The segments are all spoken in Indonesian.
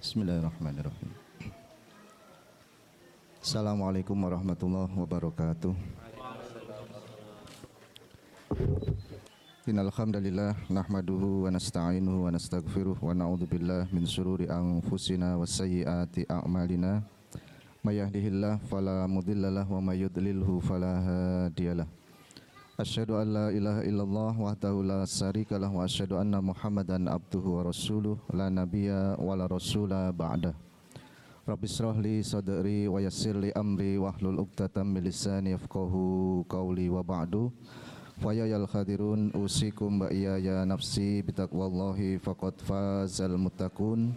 Bismillahirrahmanirrahim. Assalamualaikum warahmatullahi wabarakatuh. Innal hamdalillah nahmaduhu wa nasta'inuhu wa nastaghfiruh wa na'udzubillahi min syururi anfusina wa sayyiati a'malina. May yahdihillahu fala mudhillalah wa may yudlilhu fala hadiyalah. Asyhadu an la ilaha illallah wahdahu la syarikalah wa asyhadu anna Muhammadan abduhu wa rasuluh la nabiyya wa la rasula ba'da. Rabbi shrah li sadri wa yassir li amri wahlul 'uqdatam min lisani yafqahu qawli wa ba'du. Fa ya khadirun usikum wa iyaya nafsi bitaqwallahi faqad fazal muttaqun.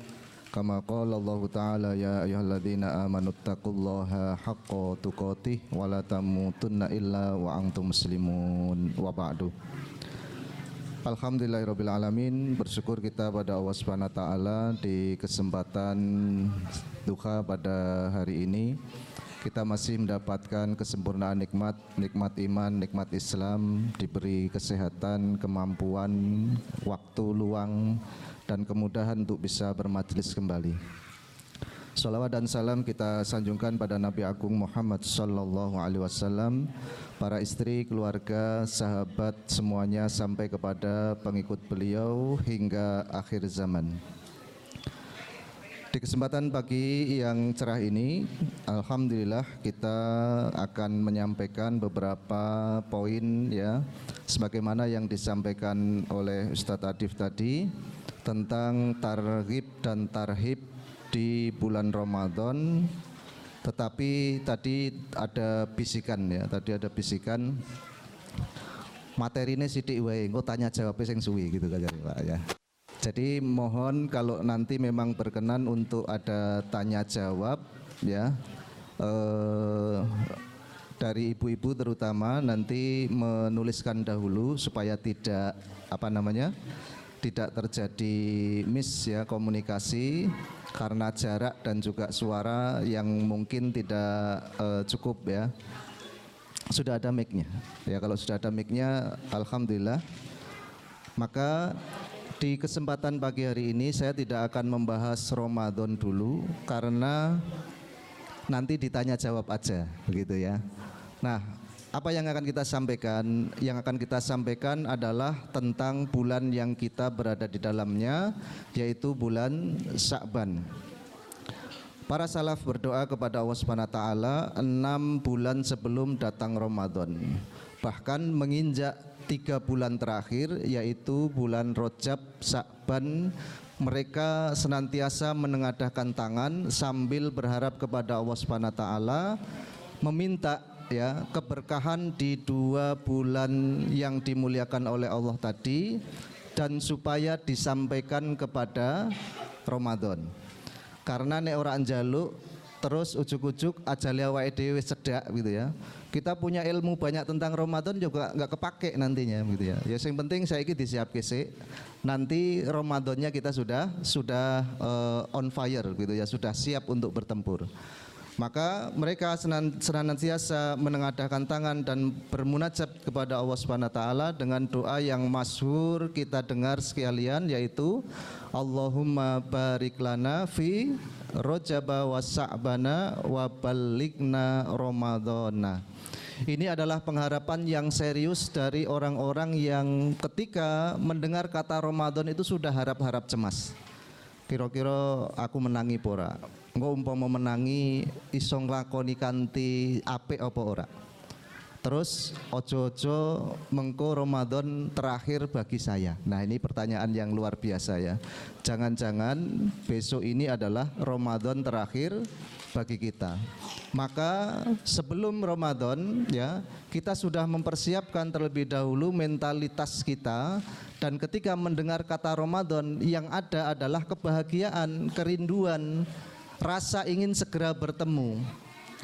Kama qala Allah Ta'ala ya ayyuhalladzina amanu taqullaha haqqa tuqatih wa la tamutunna illa wa antum muslimun wa ba'du. Alhamdulillahirabbil alamin, bersyukur kita pada Allah Subhanahu wa taala di kesempatan duha pada hari ini kita masih mendapatkan kesempurnaan nikmat iman, nikmat Islam, diberi kesehatan, kemampuan, waktu luang dan kemudahan untuk bisa bermajlis kembali. Salawat dan salam kita sanjungkan pada Nabi Agung Muhammad sallallahu alaihi wasallam, para istri, keluarga, sahabat semuanya sampai kepada pengikut beliau hingga akhir zaman. Di kesempatan pagi yang cerah ini, alhamdulillah kita akan menyampaikan beberapa poin ya, sebagaimana yang disampaikan oleh Ustadz Adif tadi tentang targhib dan tarhib di bulan Ramadan. Tetapi tadi ada bisikan ya, materinya sidik wae, engko tanya jawab sing suwi gitu kan Pak ya. Jadi mohon kalau nanti memang berkenan untuk ada tanya jawab ya, dari ibu-ibu terutama nanti menuliskan dahulu supaya tidak tidak terjadi miss ya komunikasi karena jarak dan juga suara yang mungkin tidak cukup ya. Sudah ada mic-nya ya, kalau sudah ada mic-nya alhamdulillah. Maka di kesempatan pagi hari ini saya tidak akan membahas Ramadan dulu karena nanti ditanya jawab aja begitu ya. Nah, apa yang akan kita sampaikan? Yang akan kita sampaikan adalah tentang bulan yang kita berada di dalamnya, yaitu bulan Sya'ban. Para salaf berdoa kepada Allah Subhanahu wa taala 6 bulan sebelum datang Ramadan. Bahkan menginjak 3 bulan terakhir, yaitu bulan Rajab, Sya'ban, mereka senantiasa menengadahkan tangan sambil berharap kepada Allah Subhanahu wa taala, meminta ya keberkahan di 2 bulan yang dimuliakan oleh Allah tadi, dan supaya disampaikan kepada Ramadan. Karena nek ora njaluk terus ujuk-ujuk ajale awake dhewe cedak gitu ya. Kita punya ilmu banyak tentang Ramadan juga nggak kepake nantinya gitu ya. Ya yang penting saiki disiapke sik. Nanti Ramadannya kita sudah on fire gitu ya, sudah siap untuk bertempur. Maka mereka senantiasa menengadahkan tangan dan bermunajat kepada Allah Subhanahu wa taala dengan doa yang masyhur kita dengar sekalian, yaitu Allahumma barik lana fi Rajaba wa Sya'bana wa ballighna Ramadhana. Ini adalah pengharapan yang serius dari orang-orang yang ketika mendengar kata Ramadan itu sudah harap-harap cemas. Kira-kira aku menangi pora, engko umpama menangi iso nglakoni kanthi apik apa ora. Terus ojo-ojo mengko Ramadan terakhir bagi saya. Nah, ini pertanyaan yang luar biasa ya. Jangan-jangan besok ini adalah Ramadan terakhir bagi kita. Maka sebelum Ramadan ya, kita sudah mempersiapkan terlebih dahulu mentalitas kita, dan ketika mendengar kata Ramadan yang ada adalah kebahagiaan, kerinduan, rasa ingin segera bertemu.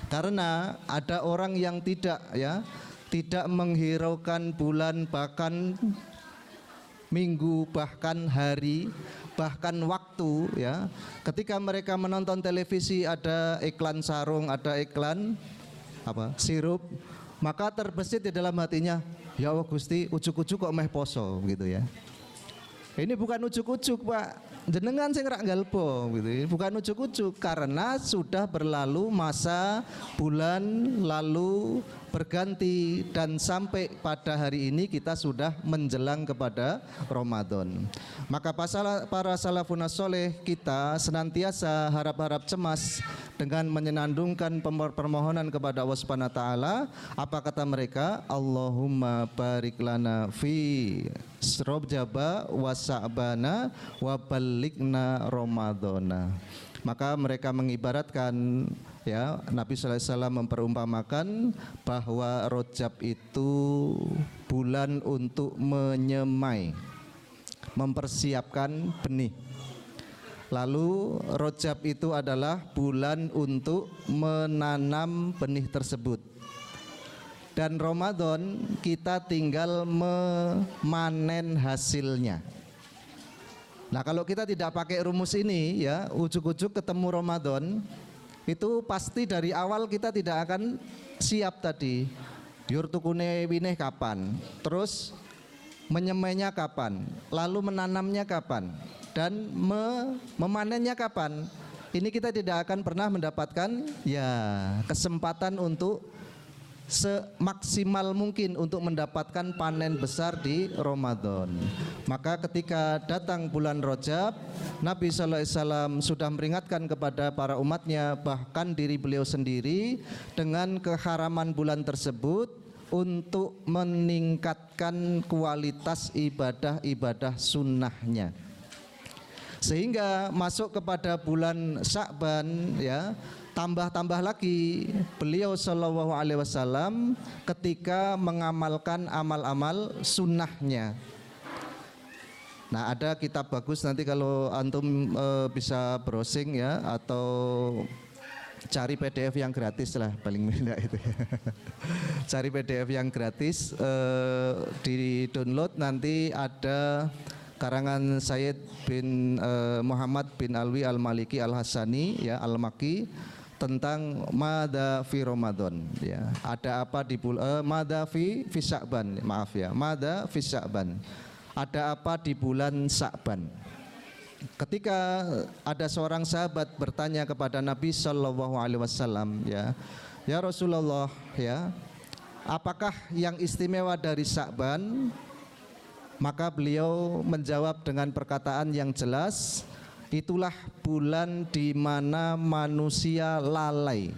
Karena ada orang yang tidak menghiraukan bulan, bahkan minggu, bahkan hari, bahkan waktu ya. Ketika mereka menonton televisi ada iklan sarung, ada iklan sirup, maka terbesit di dalam hatinya, ya Allah Gusti, ujuk-ujuk kok meh poso gitu ya. Ini bukan ujuk-ujuk Pak, jenengan sing rak galpo gitu. Bukan ujuk-ujuk karena sudah berlalu masa bulan lalu berganti dan sampai pada hari ini kita sudah menjelang kepada Ramadan. Maka para salafun soleh kita senantiasa harap-harap cemas dengan menyenandungkan permohonan kepada Allah Subhanahu wa taala. Apa kata mereka? Allahumma barik lana fi Rajaba wa Sa'bana wa ballighna Ramadhana. Maka mereka mengibaratkan ya, Nabi sallallahu alaihi wasallam memperumpamakan bahwa Rajab itu bulan untuk menyemai, mempersiapkan benih. Lalu Rajab itu adalah bulan untuk menanam benih tersebut. Dan Ramadan kita tinggal memanen hasilnya. Nah, kalau kita tidak pakai rumus ini ya, ujuk-ujuk ketemu Ramadan, itu pasti dari awal kita tidak akan siap tadi. Yur tukune wineh kapan? Terus menyemainya kapan? Lalu menanamnya kapan? Dan memanennya kapan? Ini kita tidak akan pernah mendapatkan ya kesempatan untuk semaksimal mungkin untuk mendapatkan panen besar di Ramadan. Maka ketika datang bulan Rajab, Nabi sallallahu alaihi wasallam sudah meringatkan kepada para umatnya, bahkan diri beliau sendiri, dengan keharaman bulan tersebut untuk meningkatkan kualitas ibadah-ibadah sunnahnya. Sehingga masuk kepada bulan Sya'ban ya, tambah-tambah lagi beliau sallallahu alaihi wasallam ketika mengamalkan amal-amal sunnahnya. Nah, ada kitab bagus nanti kalau antum bisa browsing ya, atau cari PDF yang gratis lah paling mudah itu ya. Cari PDF yang gratis, di download nanti ada karangan Sayyid bin Muhammad bin Alwi Al-Maliki Al-Hasani ya, Al-Maki, tentang Mada fi Ramadan ya. Ada apa di Mada fi Sya'ban, maaf ya, Mada fi Sya'ban. Ada apa di bulan Sya'ban? Ketika ada seorang sahabat bertanya kepada Nabi sallallahu alaihi wasallam ya, ya Rasulullah ya, apakah yang istimewa dari Sya'ban? Maka beliau menjawab dengan perkataan yang jelas, itulah bulan di mana manusia lalai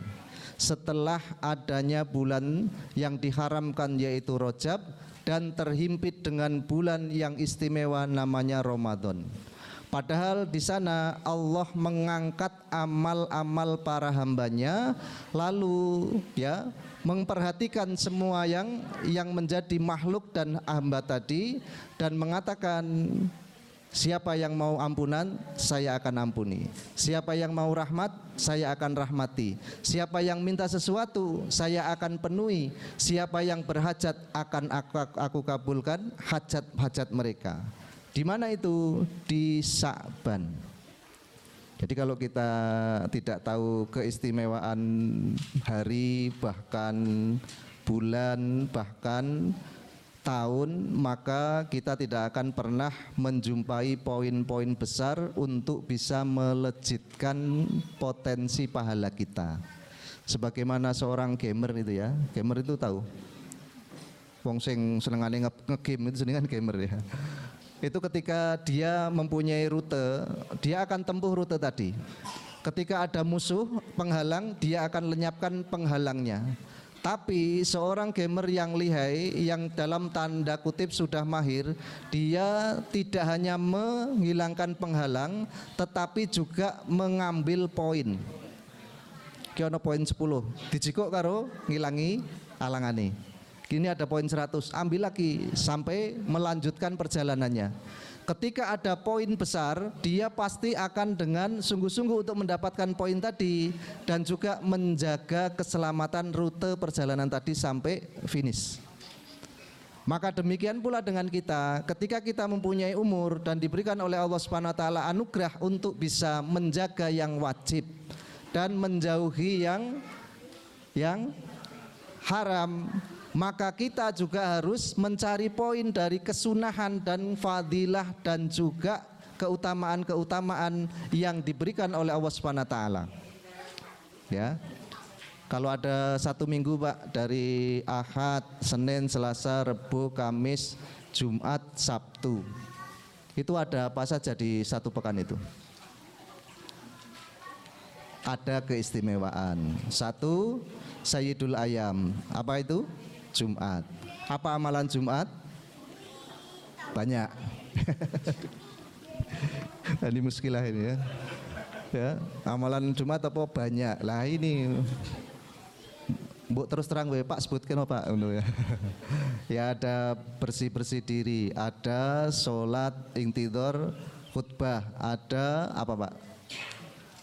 setelah adanya bulan yang diharamkan yaitu Rajab, dan terhimpit dengan bulan yang istimewa namanya Ramadan. Padahal di sana Allah mengangkat amal-amal para hambanya, lalu ya memperhatikan semua yang menjadi makhluk dan hamba tadi, dan mengatakan, siapa yang mau ampunan, saya akan ampuni. Siapa yang mau rahmat, saya akan rahmati. Siapa yang minta sesuatu, saya akan penuhi. Siapa yang berhajat, akan aku kabulkan hajat-hajat mereka. Di mana itu? Di Sya'ban. Jadi kalau kita tidak tahu keistimewaan hari, bahkan bulan, bahkan tahun, maka kita tidak akan pernah menjumpai poin-poin besar untuk bisa melejitkan potensi pahala kita. Sebagaimana seorang gamer itu ya, gamer itu tahu, wong sing senengane nge-game itu senengan gamer ya. Itu ketika dia mempunyai rute, dia akan tempuh rute tadi. Ketika ada musuh penghalang, dia akan lenyapkan penghalangnya. Tapi seorang gamer yang lihai, yang dalam tanda kutip sudah mahir, dia tidak hanya menghilangkan penghalang, tetapi juga mengambil poin. Ki ono poin 10, dijikuk karo ngilangi alangane. Kini ada poin 100, ambil lagi sampai melanjutkan perjalanannya. Ketika ada poin besar, dia pasti akan dengan sungguh-sungguh untuk mendapatkan poin tadi, dan juga menjaga keselamatan rute perjalanan tadi sampai finish. Maka demikian pula dengan kita, ketika kita mempunyai umur dan diberikan oleh Allah Subhanahu wa taala anugerah untuk bisa menjaga yang wajib dan menjauhi yang haram, maka kita juga harus mencari poin dari kesunahan dan fadilah dan juga keutamaan-keutamaan yang diberikan oleh Allah Subhanahu wa taala. Ya. Kalau ada 1 minggu Pak, dari Ahad, Senin, Selasa, Rabu, Kamis, Jumat, Sabtu, itu ada apa saja di 1 pekan itu? Ada keistimewaan. 1, Sayyidul Ayam. Apa itu? Jumat. Apa amalan Jumat? Banyak. Ini muskilah ini ya. Ya, amalan Jumat apa banyak? Lah ini Mbok terus terang Pak sebutkan Pak ya. Ya ada bersih-bersih diri, ada sholat intidhar, khutbah, ada apa Pak?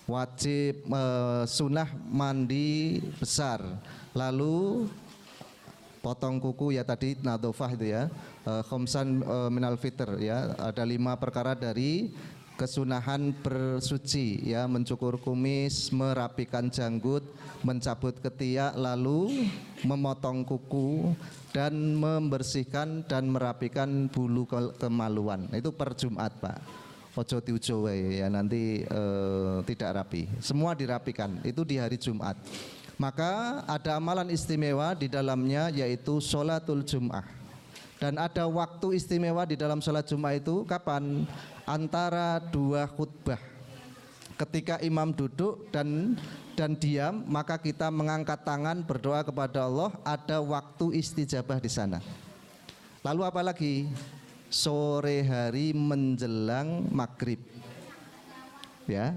Wajib sunnah mandi besar, lalu potong kuku ya tadi nadofah itu ya, khomsan minal fitr ya, ada 5 perkara dari kesunahan bersuci ya, mencukur kumis, merapikan janggut, mencabut ketiak, lalu memotong kuku dan membersihkan dan merapikan bulu kemaluan. Itu per Jumat Pak. Ojo diujo ya, nanti tidak rapi. Semua dirapikan. Itu di hari Jumat. Maka ada amalan istimewa di dalamnya yaitu sholatul Jum'ah. Dan ada waktu istimewa di dalam sholat Jumat itu kapan? Antara 2 khutbah. Ketika imam duduk dan diam, maka kita mengangkat tangan berdoa kepada Allah, ada waktu istijabah di sana. Lalu apa lagi? Sore hari menjelang maghrib. Ya.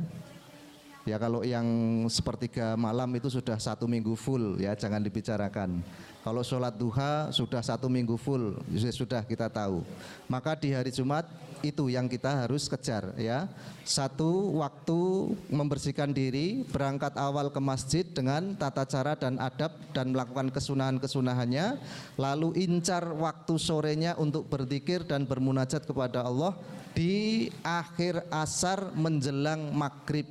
Ya kalau yang sepertiga malam itu sudah 1 minggu full ya, jangan dibicarakan. Kalau sholat duha sudah 1 minggu full, sudah kita tahu. Maka di hari Jumat itu yang kita harus kejar ya. 1, waktu membersihkan diri, berangkat awal ke masjid dengan tata cara dan adab dan melakukan kesunahan-kesunahannya. Lalu incar waktu sorenya untuk berzikir dan bermunajat kepada Allah di akhir asar menjelang maghrib.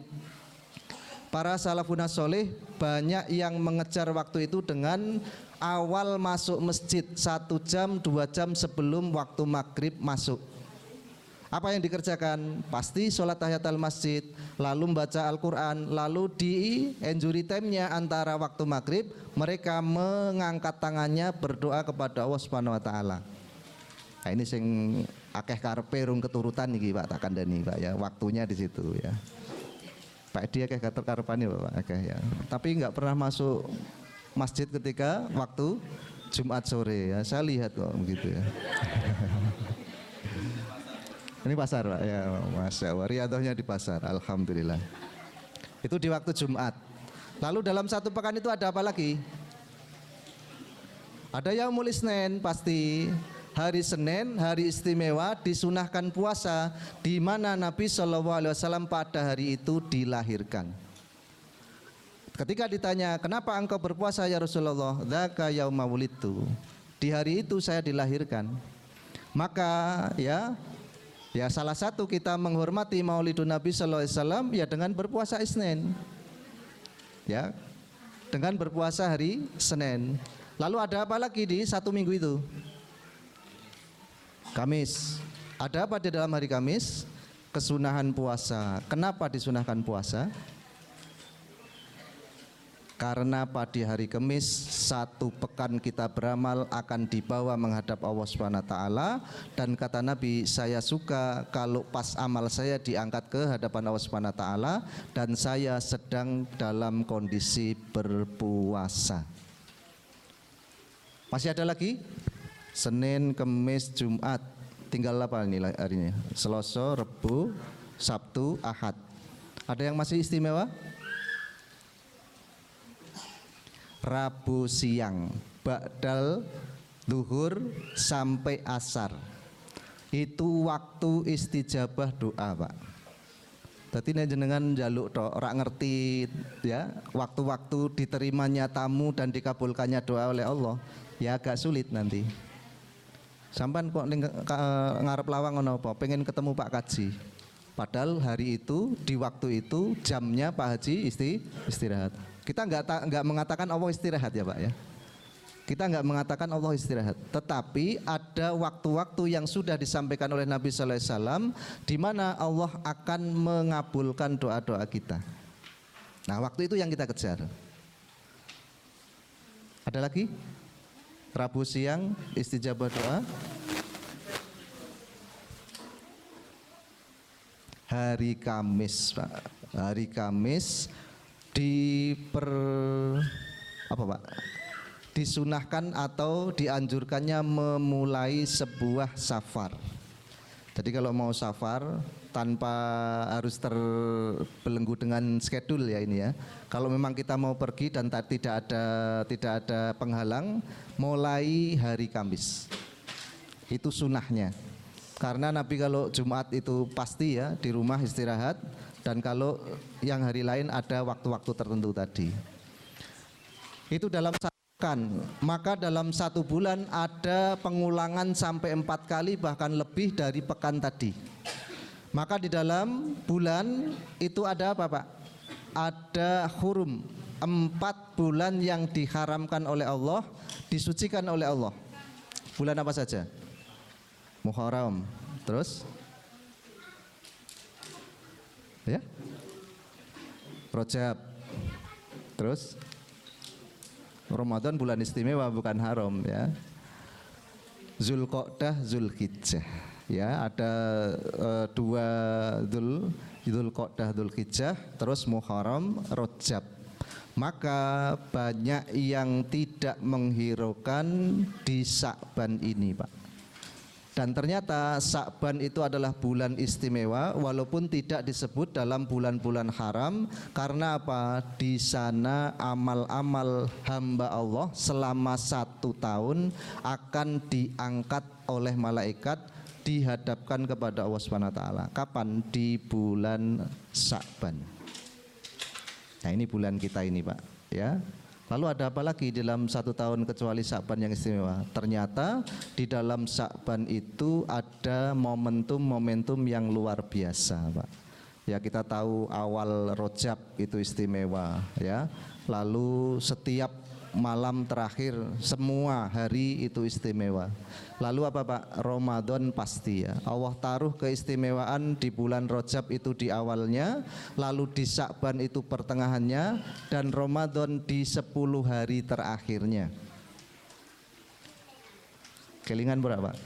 Para salafun sholih banyak yang mengejar waktu itu dengan awal masuk masjid 1 jam 2 jam sebelum waktu maghrib masuk. Apa yang dikerjakan? Pasti sholat tahiyatul masjid, lalu membaca Al-Quran, lalu di injury time-nya antara waktu maghrib mereka mengangkat tangannya berdoa kepada Allah Subhanahu wa taala. Nah ini sing akeh karepe rung keturutan iki Pak tak kandhani Pak ya, waktunya di situ ya. Pak dia kayak karepane Pak ya. Tapi enggak pernah masuk masjid ketika waktu Jumat sore ya. Saya lihat kok begitu ya. Ini pasar Pak ya, Masya Allah, riadohnya di pasar, alhamdulillah. Itu di waktu Jumat. Lalu dalam 1 pekan itu ada apa lagi? Ada Yaumul Isnin pasti. Hari Senin, hari istimewa, disunahkan puasa, di mana Nabi SAW pada hari itu dilahirkan. Ketika ditanya, kenapa engkau berpuasa ya Rasulullah? Dzaka yauma wulidtu. Di hari itu saya dilahirkan. Maka ya salah satu kita menghormati Maulidun Nabi SAW ya dengan berpuasa Isnin. Ya, dengan berpuasa hari Senin. Lalu ada apa lagi di 1 minggu itu? Kamis. Ada apa di dalam hari Kamis? Kesunahan puasa. Kenapa disunahkan puasa? Karena pada hari Kamis 1 pekan kita beramal akan dibawa menghadap Allah Subhanahu wa taala, dan kata Nabi, saya suka kalau pas amal saya diangkat ke hadapan Allah Subhanahu wa taala dan saya sedang dalam kondisi berpuasa. Masih ada lagi? Senin, Kamis, Jumat, tinggal apa nih harinya? Selasa, Rabu, Sabtu, Ahad. Ada yang masih istimewa? Rabu siang, ba'dal zuhur sampai asar. Itu waktu istijabah doa, Pak. Dadi nek jenengan njaluk tok ora ngerti ya, waktu-waktu diterimanya tamu dan dikabulkannya doa oleh Allah, ya agak sulit nanti. Sampan kok ngarep lawang ngono apa? Pengen ketemu Pak Kaji. Padahal hari itu, di waktu itu, jamnya Pak Haji istirahat. Kita enggak mengatakan Allah istirahat ya Pak ya. Kita nggak mengatakan Allah istirahat, tetapi ada waktu-waktu yang sudah disampaikan oleh Nabi Sallallahu Alaihi Wasallam di mana Allah akan mengabulkan doa-doa kita. Nah, waktu itu yang kita kejar. Ada lagi? Rabu siang istijabah doa. Hari Kamis, Pak. Hari Kamis disunahkan atau dianjurkannya memulai sebuah safar. Jadi kalau mau safar tanpa harus terbelenggu dengan schedule ya ini ya. Kalau memang kita mau pergi dan tidak ada penghalang, mulai hari Kamis. Itu sunahnya. Karena Nabi kalau Jumat itu pasti ya di rumah istirahat, dan kalau yang hari lain ada waktu-waktu tertentu tadi. Itu dalam maka dalam 1 bulan ada pengulangan sampai 4 kali bahkan lebih dari pekan tadi. Maka di dalam bulan itu ada apa Pak? Ada hurum, 4 bulan yang diharamkan oleh Allah, disucikan oleh Allah. Bulan apa saja? Muharram, terus ya, Rajab, terus Ramadan bulan istimewa bukan haram ya. Zulqa'dah, Zulhijjah ya, ada 2 Zulqa'dah, Zulhijjah, terus Muharram, Rajab. Maka banyak yang tidak menghiraukan di Sya'ban ini Pak. Dan ternyata Sya'ban itu adalah bulan istimewa walaupun tidak disebut dalam bulan-bulan haram. Karena apa? Di sana amal-amal hamba Allah selama 1 tahun akan diangkat oleh malaikat, dihadapkan kepada Allah Subhanahu wa taala. Kapan? Di bulan Sya'ban. Nah, ini bulan kita ini Pak ya. Lalu ada apa lagi dalam 1 tahun kecuali Sya'ban yang istimewa? Ternyata di dalam Sya'ban itu ada momentum-momentum yang luar biasa Pak. Ya, kita tahu awal Rajab itu istimewa ya. Lalu setiap malam terakhir semua hari itu istimewa. Lalu apa Pak? Ramadan pasti ya. Allah taruh keistimewaan di bulan Rajab itu di awalnya, lalu di Sya'ban itu pertengahannya, dan Ramadan di 10 hari terakhirnya. Kelingan berapa?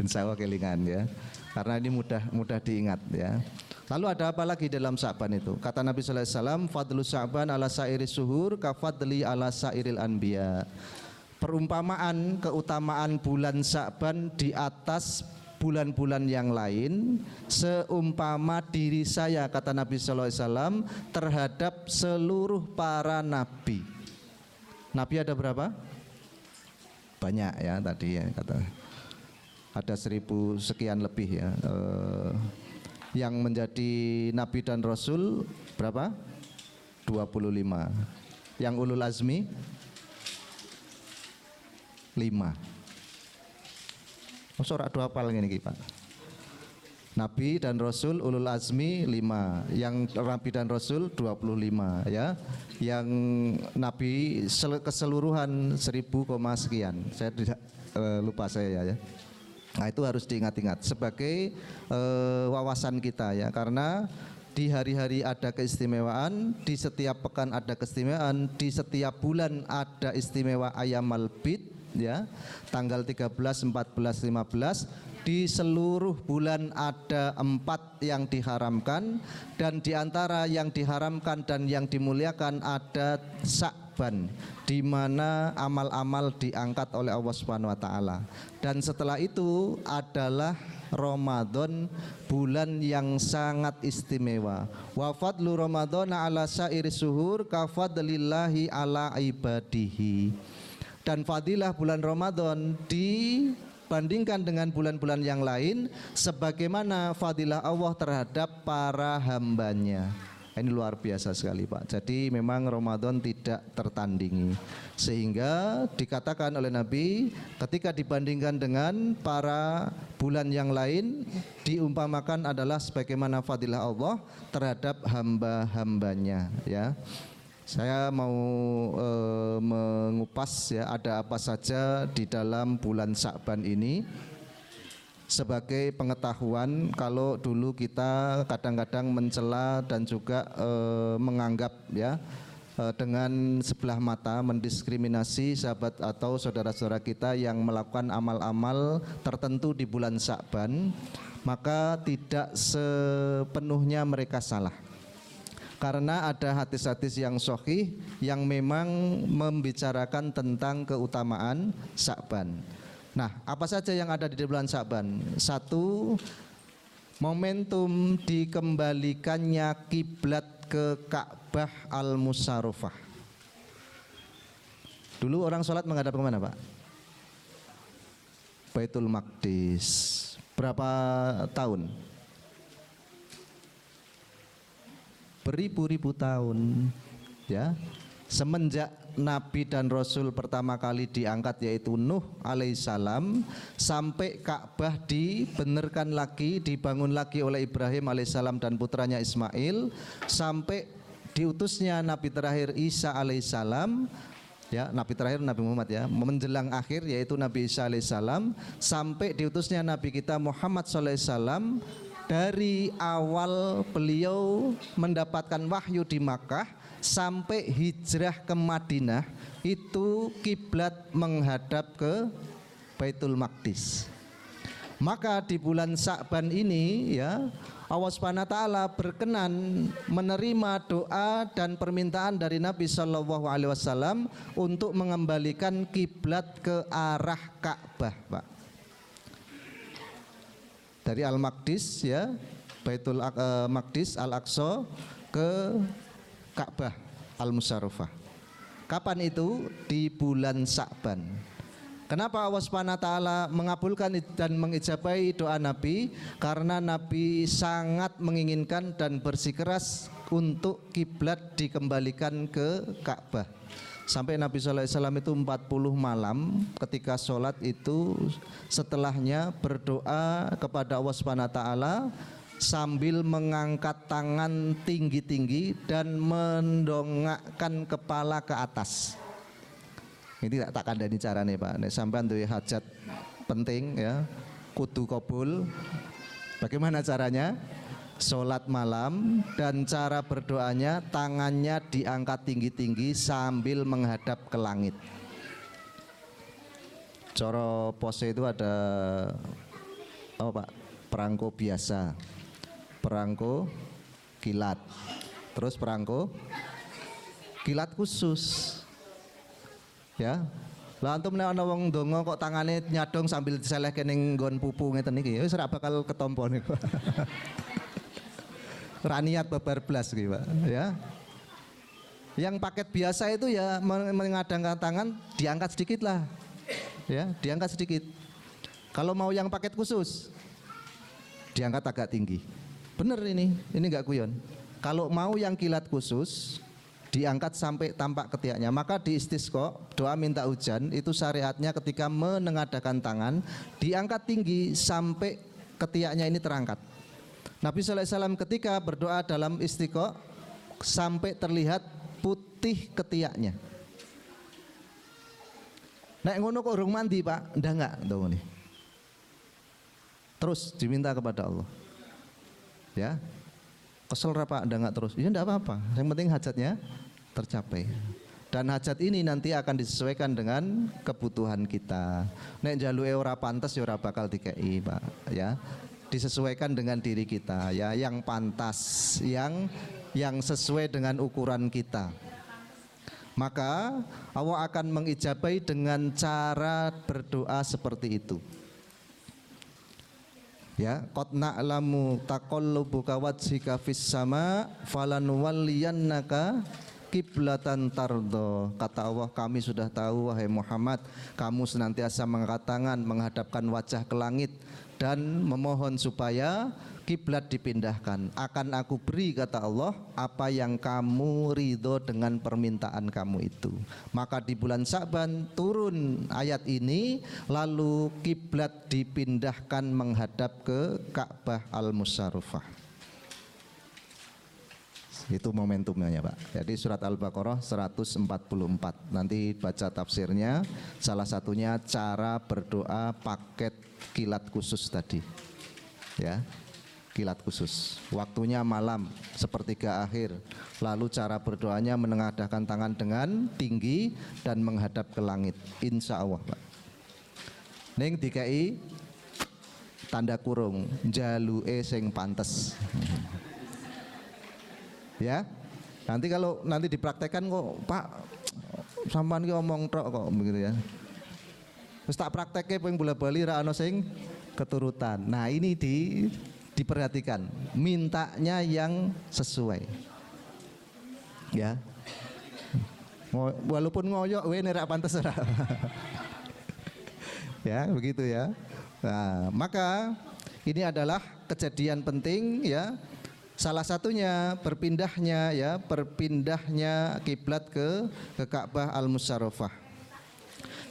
Insya Allah kelingan ya. Karena ini mudah diingat ya. Lalu ada apa lagi dalam Sya'ban itu? Kata Nabi sallallahu alaihi wasallam, fadlu Sya'ban ala sairis suhur kafadli ala sairil anbiya. Perumpamaan keutamaan bulan Sya'ban di atas bulan-bulan yang lain seumpama diri saya, kata Nabi sallallahu alaihi wasallam, terhadap seluruh para nabi. Nabi ada berapa? Banyak ya tadi ya kata. Ada 1000 sekian lebih ya. Yang menjadi nabi dan rasul berapa? 25. Yang ulul azmi 5. Oh, ora do hafal ngene iki, Pak. Nabi dan rasul ulul azmi 5. Yang nabi dan rasul 25 ya. Yang nabi keseluruhan 1000, sekian. Saya tidak lupa saya ya. Nah, itu harus diingat-ingat sebagai wawasan kita ya, karena di hari-hari ada keistimewaan, di setiap pekan ada keistimewaan, di setiap bulan ada istimewa ayamal bid ya, tanggal 13, 14, 15, di seluruh bulan ada 4 yang diharamkan, dan di antara yang diharamkan dan yang dimuliakan ada Sya'ban, di mana amal-amal diangkat oleh Allah Subhanahu wa taala. Dan setelah itu adalah Ramadan, bulan yang sangat istimewa. Wa fadlu Ramadhana ala sairi suhur kafadlillahi ala ibadihi. Dan fadilah bulan Ramadan dibandingkan dengan bulan-bulan yang lain sebagaimana fadilah Allah terhadap para hambanya. Ini luar biasa sekali Pak. Jadi memang Ramadan tidak tertandingi, sehingga dikatakan oleh Nabi ketika dibandingkan dengan para bulan yang lain, diumpamakan adalah sebagaimana fadilah Allah terhadap hamba-hambanya ya. Saya mau mengupas ya ada apa saja di dalam bulan Sya'ban ini. Sebagai pengetahuan, kalau dulu kita kadang-kadang mencela dan juga menganggap ya dengan sebelah mata mendiskriminasi sahabat atau saudara-saudara kita yang melakukan amal-amal tertentu di bulan Sya'ban, maka tidak sepenuhnya mereka salah. Karena ada hadis-hadis yang sahih yang memang membicarakan tentang keutamaan Sya'ban. Nah, apa saja yang ada di bulan Sya'ban? Satu, momentum dikembalikannya kiblat ke Ka'bah Al-Musyarrafah. Dulu orang sholat menghadap kemana, Pak? Baitul Maqdis. Berapa tahun? Beribu-ribu tahun, ya. Semenjak Nabi dan Rasul pertama kali diangkat yaitu Nuh alaihissalam, sampai Ka'bah dibenarkan lagi, dibangun lagi oleh Ibrahim alaihissalam dan putranya Ismail, sampai diutusnya Nabi terakhir Isa alaihissalam, ya, Nabi terakhir Nabi Muhammad ya, menjelang akhir yaitu Nabi Isa alaihissalam, sampai diutusnya Nabi kita Muhammad sallallahu alaihi wasallam. Dari awal beliau mendapatkan wahyu di Makkah sampai hijrah ke Madinah, itu kiblat menghadap ke Baitul Maqdis. Maka di bulan Sya'ban ini ya, Allah Subhanahu wa taala berkenan menerima doa dan permintaan dari Nabi sallallahu alaihi wasallam untuk mengembalikan kiblat ke arah Ka'bah, Pak. Dari Al-Maqdis ya, Baitul Maqdis Al-Aqsa ke Ka'bah Al-Musyarrafah. Kapan itu? Di bulan Sya'ban. Kenapa Allah Subhanahu wa taala mengabulkan dan mengijabahi doa Nabi? Karena Nabi sangat menginginkan dan bersikeras untuk kiblat dikembalikan ke Ka'bah. Sampai Nabi sallallahu alaihi wasallam itu 40 malam ketika sholat itu, setelahnya berdoa kepada Allah Subhanahu wa taala sambil mengangkat tangan tinggi-tinggi dan mendongakkan kepala ke atas. Ini tak kandani carane, Pak. Nek sampean duwe hajat penting ya, kudu kabul. Bagaimana caranya? Sholat malam, dan cara berdoanya tangannya diangkat tinggi-tinggi sambil menghadap ke langit. Coro pose itu ada apa, Pak? Perangko biasa, perangko kilat, terus perangko kilat khusus. Ya. Lah antum nek ana wong ndonga kok tangane nyadong sambil diselehke ning nggon pupu ngeten iki, wis ora bakal ketompo niku. Raniat babar blas gitu, Pak, ya. Yang paket biasa itu ya mengadangkan tangan diangkat sedikit lah, ya, diangkat sedikit. Kalau mau yang paket khusus diangkat agak tinggi. Bener ini nggak guyon. Kalau mau yang kilat khusus diangkat sampai tampak ketiaknya. Maka di istisqa, doa minta hujan itu syariatnya ketika menengadahkan tangan diangkat tinggi sampai ketiaknya ini terangkat. Nabi sallallahu alaihi wasallam ketika berdoa dalam istisqa sampai terlihat putih ketiaknya. Nek ngono kok urung mandi, Pak? Enggak nih. Terus diminta kepada Allah. Ya. Kesel ra, Pak? Enggak terus. Ya enggak apa-apa. Yang penting hajatnya tercapai. Dan hajat ini nanti akan disesuaikan dengan kebutuhan kita. Nek njaluke ora pantes ya ora bakal dikei, Pak, ya. Disesuaikan dengan diri kita ya, yang pantas, yang sesuai dengan ukuran kita. Maka Allah akan mengijabahi dengan cara berdoa seperti itu. Ya, qad na'lamu taqallubuka wajhika fis sama falanuwalliyannaka kiblatan tardo. Kata Allah, kami sudah tahu wahai Muhammad, kamu senantiasa mengangkat tangan menghadapkan wajah ke langit dan memohon supaya kiblat dipindahkan. Akan aku beri, kata Allah, apa yang kamu ridho dengan permintaan kamu itu. Maka di bulan Sya'ban turun ayat ini, lalu kiblat dipindahkan menghadap ke Ka'bah Al-Musyarrafah. Itu momentumnya ya Pak. Jadi surat Al-Baqarah 144. Nanti baca tafsirnya. Salah satunya cara berdoa paket kilat khusus tadi. Ya. Kilat khusus. Waktunya malam sepertiga akhir. Lalu cara berdoanya menengadahkan tangan dengan tinggi dan menghadap ke langit. Insya Allah Pak. Ning dikai tanda kurung jaluke sing pantes. Ya, nanti kalau nanti dipraktekkan kok Pak sampean ki omong tok kok begitu ya. Terus tak praktekke ping bola-bali ra ana sing keturutan. Nah, ini diperhatikan, mintanya yang sesuai. Ya. Walaupun ngoyok we nek ra pantes ora. Ya, begitu ya. Nah, maka ini adalah kejadian penting ya. Salah satunya berpindahnya kiblat ke Ka'bah Al-Musyarrafah.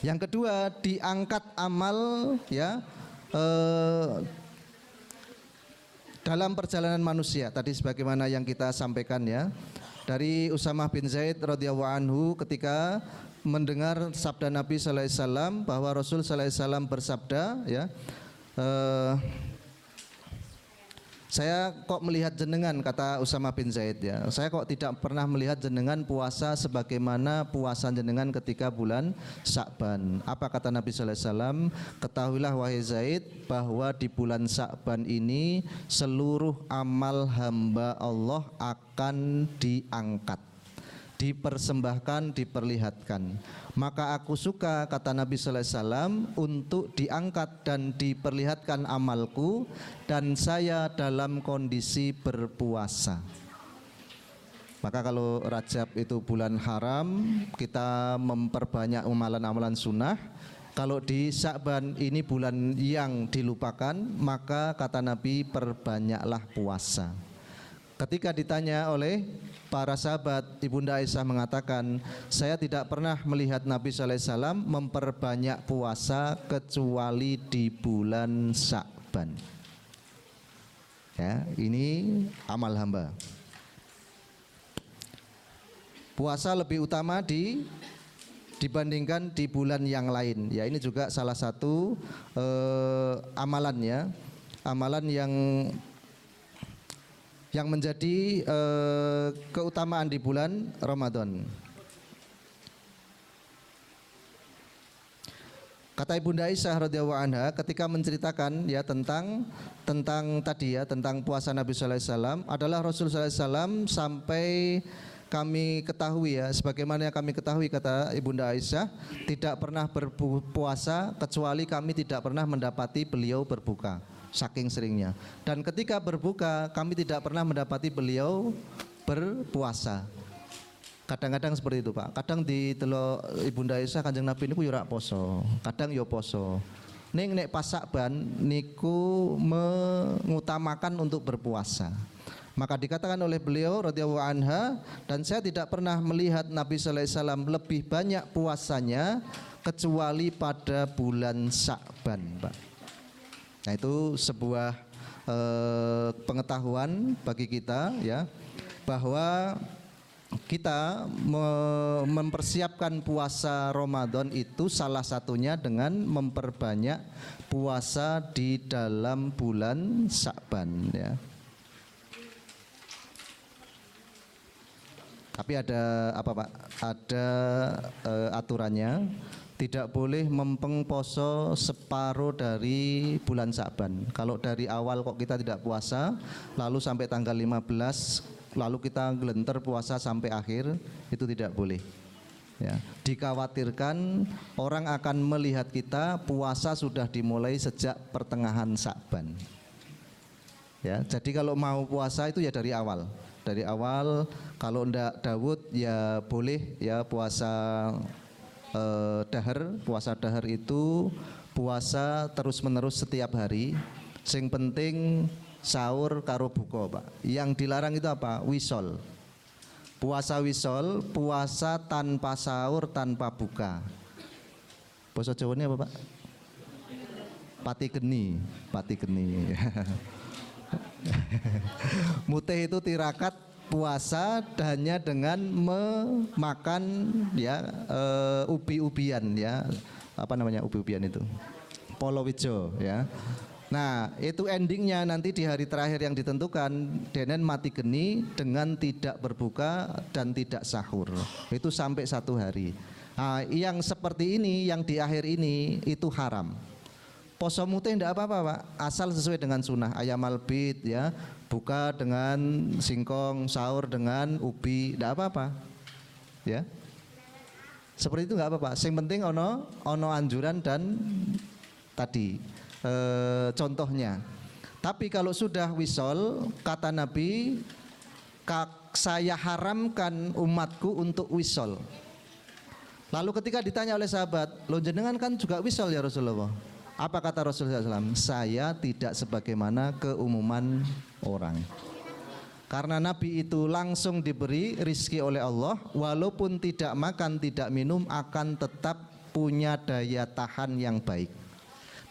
Yang kedua, diangkat amal ya dalam perjalanan manusia. Tadi sebagaimana yang kita sampaikan ya. Dari Usamah bin Zaid radhiyallahu anhu ketika mendengar sabda Nabi sallallahu alaihi wasallam bahwa Rasul sallallahu alaihi wasallam bersabda ya, saya kok melihat jenengan, kata Usamah bin Zaid ya, saya kok tidak pernah melihat jenengan puasa sebagaimana puasa jenengan ketika bulan Sya'ban. Apa kata Nabi sallallahu alaihi wasallam? Ketahuilah wahai Zaid bahwa di bulan Sya'ban ini seluruh amal hamba Allah akan diangkat, dipersembahkan, diperlihatkan. Maka aku suka, kata Nabi sallallahu alaihi wasallam, untuk diangkat dan diperlihatkan amalku dan saya dalam kondisi berpuasa. Maka kalau Rajab itu bulan haram, kita memperbanyak amalan-amalan sunnah. Kalau di Sya'ban ini bulan yang dilupakan, maka kata Nabi perbanyaklah puasa. Ketika ditanya oleh para sahabat, Ibunda Aisyah mengatakan, saya tidak pernah melihat Nabi sallallahu alaihi wasallam memperbanyak puasa kecuali di bulan Sya'ban. Ya, ini amal hamba. Puasa lebih utama dibandingkan di bulan yang lain. Ya, ini juga salah satu amalan ya, amalan yang menjadi keutamaan di bulan Ramadan. Kata Ibunda Aisyah radhiyallahu anha ketika menceritakan ya tentang tadi ya tentang puasa Nabi sallallahu alaihi wasallam, adalah Rasul sallallahu alaihi wasallam sampai kami ketahui ya, sebagaimana yang kami ketahui, kata Ibunda Aisyah, tidak pernah berpuasa kecuali kami tidak pernah mendapati beliau berbuka. Saking seringnya. Dan ketika berbuka kami tidak pernah mendapati beliau berpuasa. Kadang-kadang seperti itu Pak. Kadang di telo Ibunda Aisyah Kanjeng Nabi niku yo ora poso, kadang yo poso. Nek pas Sya'ban niku mengutamakan untuk berpuasa. Maka dikatakan oleh beliau radhiyallahu anha, dan saya tidak pernah melihat Nabi sallallahu alaihi wasallam lebih banyak puasanya kecuali pada bulan Sya'ban, Pak. Nah, itu sebuah pengetahuan bagi kita ya, bahwa kita mempersiapkan puasa Ramadan itu salah satunya dengan memperbanyak puasa di dalam bulan Sya'ban ya. Tapi ada apa Pak? Ada aturannya. Tidak boleh mempeng poso separuh dari bulan Sya'ban. Kalau dari awal kok kita tidak puasa, lalu sampai tanggal 15, lalu kita gelenter puasa sampai akhir, itu tidak boleh. Ya. Dikhawatirkan orang akan melihat kita puasa sudah dimulai sejak pertengahan Sya'ban. Ya, jadi kalau mau puasa itu ya dari awal. Dari awal, kalau ndak Dawud ya boleh ya puasa dahar. Puasa dahar itu puasa terus menerus setiap hari. Sing penting sahur karo buka Pak. Yang dilarang itu apa? Wisol. Puasa wisol, puasa tanpa sahur, tanpa buka. Basa Jawane apa Pak? Pati geni, pati geni. Mutih itu tirakat, puasa hanya dengan memakan ya ubi-ubian ya, apa namanya ubi-ubian itu, polowijo ya. Nah itu endingnya nanti di hari terakhir yang ditentukan denen mati geni dengan tidak berbuka dan tidak sahur, itu sampai 1 hari. Nah, yang seperti ini yang di akhir ini itu haram. Poso mute tidak apa-apa Pak, asal sesuai dengan sunnah ayamal bid ya, buka dengan singkong, sahur dengan ubi, tidak apa-apa ya. Seperti itu nggak apa-apa. Yang penting ono anjuran dan tadi contohnya. Tapi kalau sudah wisol, kata Nabi, saya haramkan umatku untuk wisol. Lalu ketika ditanya oleh sahabat, lo jenengan kan juga wisol ya Rasulullah. Apa kata Rasulullah SAW? Saya tidak sebagaimana keumuman orang. Karena Nabi itu langsung diberi rizki oleh Allah, walaupun tidak makan, tidak minum, akan tetap punya daya tahan yang baik.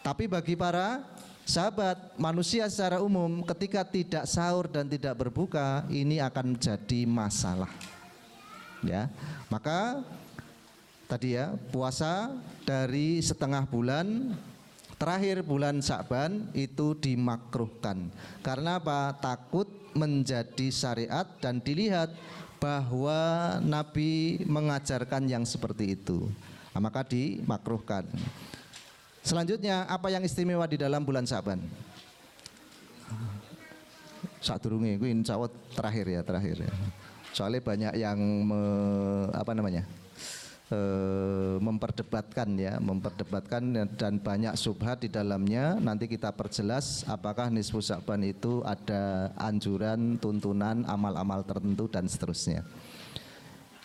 Tapi bagi para sahabat, manusia secara umum ketika tidak sahur dan tidak berbuka, ini akan jadi masalah. Ya, maka tadi ya, puasa dari setengah bulan terakhir bulan Sya'ban itu dimakruhkan. Karena apa? Takut menjadi syariat dan dilihat bahwa Nabi mengajarkan yang seperti itu. Nah, maka dimakruhkan. Selanjutnya, apa yang istimewa di dalam bulan Sya'ban? Sadurunge kuwi insyaallah terakhir ya. Soalnya banyak yang memperdebatkan dan banyak syubhat di dalamnya. Nanti kita perjelas apakah nisfu Sya'ban itu ada anjuran, tuntunan, amal-amal tertentu dan seterusnya.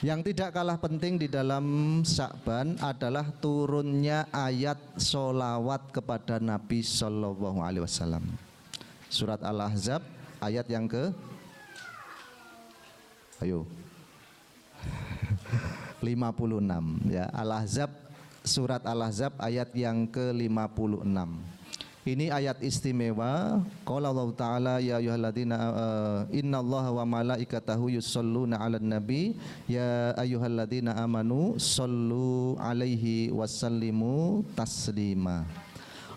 Yang tidak kalah penting di dalam Sya'ban adalah turunnya ayat sholawat kepada Nabi Sallallahu Alaihi Wasallam. Surat Al-Ahzab ayat yang ke 56 ya. Al-Ahzab, surat Al-Ahzab ayat yang ke-56. Ini ayat istimewa. Qala Allah Ta'ala ya ayyuhalladzina innallaha wa malaikatahu yusholluna 'alan nabi ya ayyuhalladzina amanu shollu 'alaihi wasallimu taslima.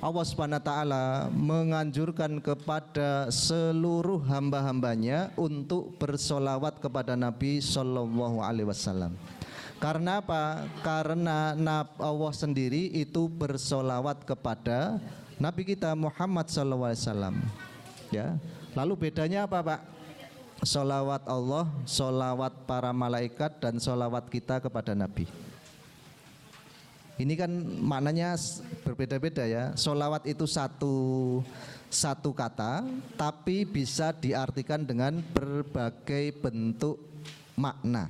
Allah Subhanahu wa taala menganjurkan kepada seluruh hamba-hambanya untuk bersolawat kepada Nabi sallallahu alaihi wasallam. Karena apa? Karena Allah sendiri itu bersolawat kepada Nabi kita Muhammad SAW ya. Lalu bedanya apa Pak? Solawat Allah, solawat para malaikat, dan solawat kita kepada Nabi. Ini kan maknanya berbeda-beda ya. Solawat itu satu kata, tapi bisa diartikan dengan berbagai bentuk makna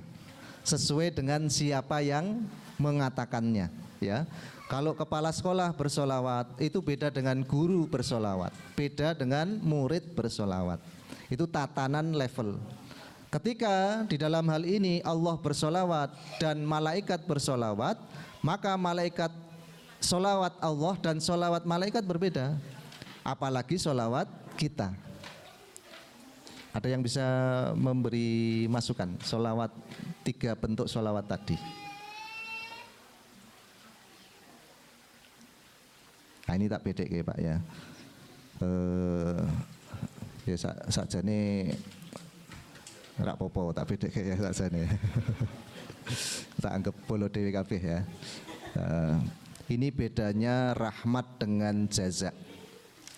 sesuai dengan siapa yang mengatakannya ya. Kalau kepala sekolah bersolawat itu beda dengan guru bersolawat, beda dengan murid bersolawat. Itu tatanan level. Ketika di dalam hal ini Allah bersolawat dan malaikat bersolawat, maka malaikat solawat Allah dan solawat malaikat berbeda. Apalagi solawat kita. Ada yang bisa memberi masukan solawat, 3 bentuk solawat tadi? Nah ini tak bedek ya Pak ya. Ya sakjane rak popo tak bedek ya sakjane. Tak anggap polo dewe kabeh ya. Ini bedanya rahmat dengan jaza.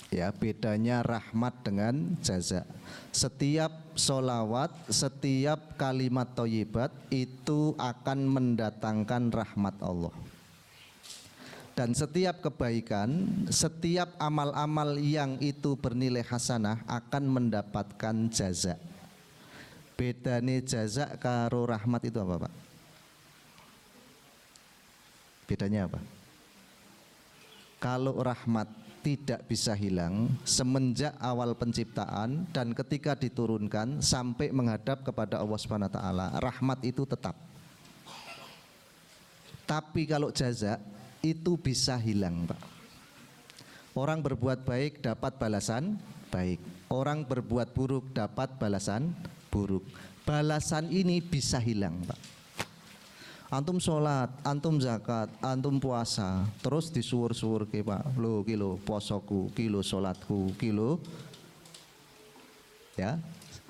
Ya, bedanya rahmat dengan jaza. Setiap solawat, setiap kalimat thayyibat itu akan mendatangkan rahmat Allah. Dan setiap kebaikan, setiap amal-amal yang itu bernilai hasanah akan mendapatkan jaza. Bedane jaza karo rahmat itu apa Pak? Bedanya apa? Kalau rahmat tidak bisa hilang semenjak awal penciptaan dan ketika diturunkan sampai menghadap kepada Allah Subhanahu wa taala, rahmat itu tetap. Tapi kalau jaza itu bisa hilang Pak. Orang berbuat baik dapat balasan baik, orang berbuat buruk dapat balasan buruk. Balasan ini bisa hilang, Pak. Antum sholat, antum zakat, antum puasa, terus disuwur-suwur ke Pak, lo kilo posoku, kilo sholatku, kilo ya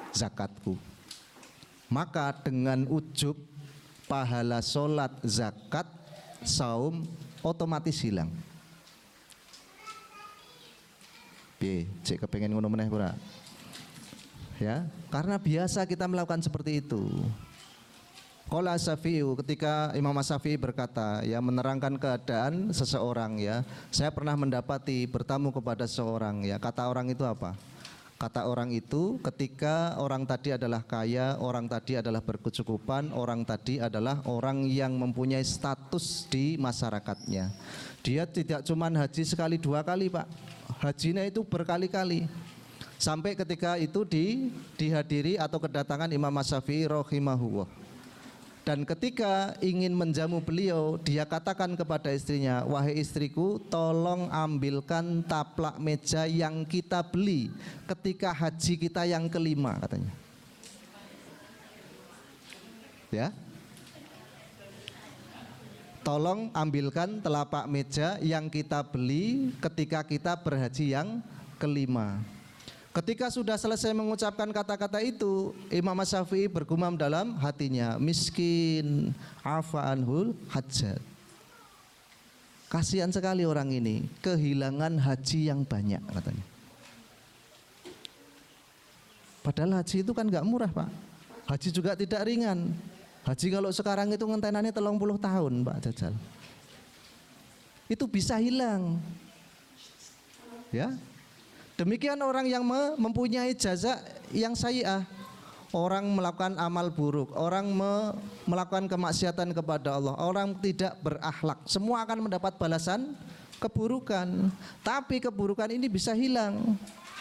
zakatku. Maka dengan ujub pahala sholat, zakat, saum otomatis hilang. Piye, cek kepengen ngono meneh ora? Ya, karena biasa kita melakukan seperti itu. Qala Syafi'i, ketika Imam Syafi'i berkata, ya, menerangkan keadaan seseorang, ya, saya pernah mendapati bertamu kepada seseorang, ya, kata orang itu apa? Kata orang itu, ketika orang tadi adalah kaya, orang tadi adalah berkecukupan, orang tadi adalah orang yang mempunyai status di masyarakatnya. Dia tidak cuma haji sekali dua kali, Pak, hajinya itu berkali-kali. Sampai ketika itu dihadiri atau kedatangan Imam Syafi'i rahimahullah. Dan ketika ingin menjamu beliau, dia katakan kepada istrinya, wahai istriku, tolong ambilkan taplak meja yang kita beli ketika haji kita yang kelima, katanya. Ya, tolong ambilkan telapak meja yang kita beli ketika kita berhaji yang kelima. Ketika sudah selesai mengucapkan kata-kata itu, Imam Syafi'i bergumam dalam hatinya, miskin afaanhul hajjat. Kasihan sekali orang ini, kehilangan haji yang banyak, katanya. Padahal haji itu kan gak murah, Pak. Haji juga tidak ringan. Haji kalau sekarang itu ngentenannya 30 tahun, Pak Jajal. Itu bisa hilang. Ya. Demikian orang yang mempunyai jaza yang sayyi'ah. Orang melakukan amal buruk, orang melakukan kemaksiatan kepada Allah, orang tidak berakhlak, semua akan mendapat balasan keburukan. Tapi keburukan ini bisa hilang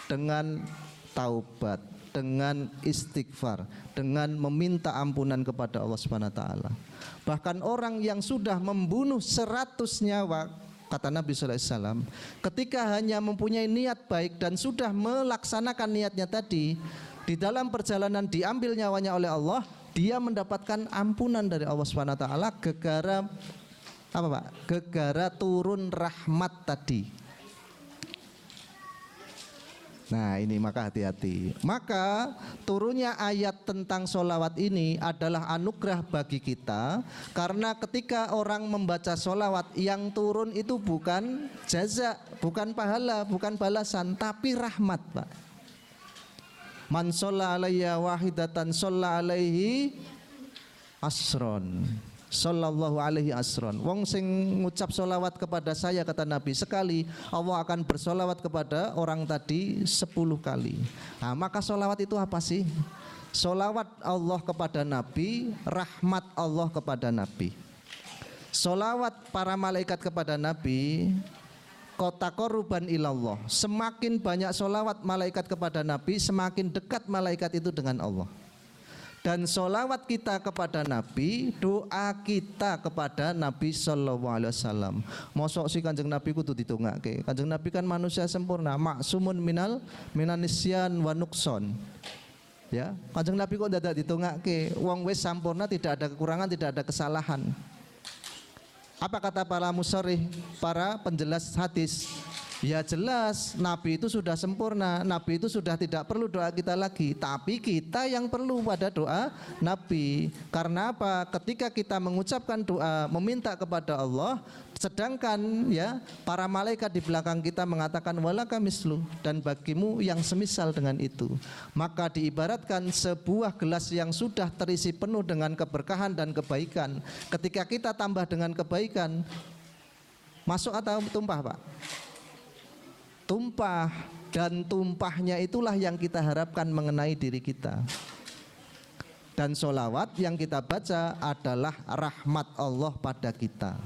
dengan taubat, dengan istighfar, dengan meminta ampunan kepada Allah Subhanahu wa taala. Bahkan orang yang sudah membunuh 100 nyawa, kata Nabi sallallahu alaihi wasallam, ketika hanya mempunyai niat baik dan sudah melaksanakan niatnya tadi, di dalam perjalanan diambil nyawanya oleh Allah, dia mendapatkan ampunan dari Allah Subhanahu wa taala gegara apa, Pak? Gegara turun rahmat tadi. Nah ini maka hati-hati. Maka turunnya ayat tentang sholawat ini adalah anugerah bagi kita. Karena ketika orang membaca sholawat, yang turun itu bukan jaza, bukan pahala, bukan balasan, tapi rahmat, Pak. Man sholla alayya wahidatan sholla alaihi asron, sallallahu alaihi asron. Wong sing ngucap sholawat kepada saya, kata Nabi, sekali, Allah akan bersolawat kepada orang tadi 10 kali. Nah, maka sholawat itu apa sih? Sholawat Allah kepada Nabi, rahmat Allah kepada Nabi. Sholawat para malaikat kepada Nabi, kota koruban ilallah. Semakin banyak sholawat malaikat kepada Nabi, semakin dekat malaikat itu dengan Allah. Dan sholawat kita kepada Nabi, doa kita kepada Nabi Sallallahu Alaihi Wasallam. Mosok si kanjeng Nabi kudu ditungake. Kanjeng Nabi kan manusia sempurna, maksumun minanisyan wa nukson. Ya, kanjeng Nabi kok dadak ditungake. Wong wis sampurna, tidak ada kekurangan, tidak ada kesalahan. Apa kata para musyarrih, para penjelas hadis? Ya jelas, Nabi itu sudah sempurna, Nabi itu sudah tidak perlu doa kita lagi, tapi kita yang perlu pada doa Nabi. Karena apa? Ketika kita mengucapkan doa meminta kepada Allah, sedangkan ya para malaikat di belakang kita mengatakan walaka mislu, dan bagimu yang semisal dengan itu, maka diibaratkan sebuah gelas yang sudah terisi penuh dengan keberkahan dan kebaikan. Ketika kita tambah dengan kebaikan, masuk atau tumpah, Pak? Tumpah, dan tumpahnya itulah yang kita harapkan mengenai diri kita. Dan sholawat yang kita baca adalah rahmat Allah pada kita.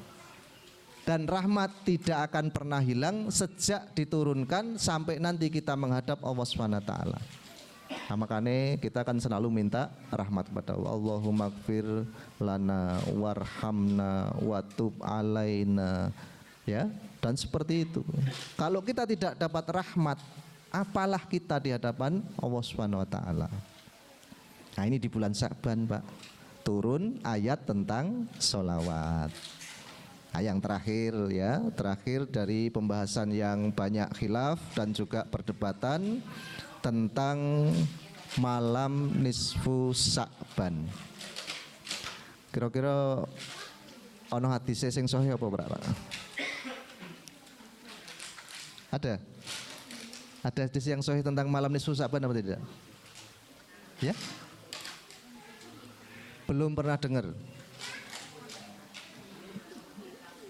Dan rahmat tidak akan pernah hilang sejak diturunkan sampai nanti kita menghadap Allah Subhanahu wa taala. Nah, makanya kita akan selalu minta rahmat kepada Allah. Allahumma gfir lana warhamna watub alaina. Ya, dan seperti itu. Kalau kita tidak dapat rahmat, apalah kita di hadapan Allah Subhanahu wa taala. Nah ini di bulan Sya'ban Pak, turun ayat tentang sholawat. Nah, yang terakhir ya, terakhir dari pembahasan yang banyak khilaf dan juga perdebatan tentang malam nisfu Sya'ban. Kira-kira ono hadis sing sahih apa Pak? Ada? Ada hadis yang sahih tentang malam nisfu Sya'ban apa tidak? Ya? Belum pernah dengar.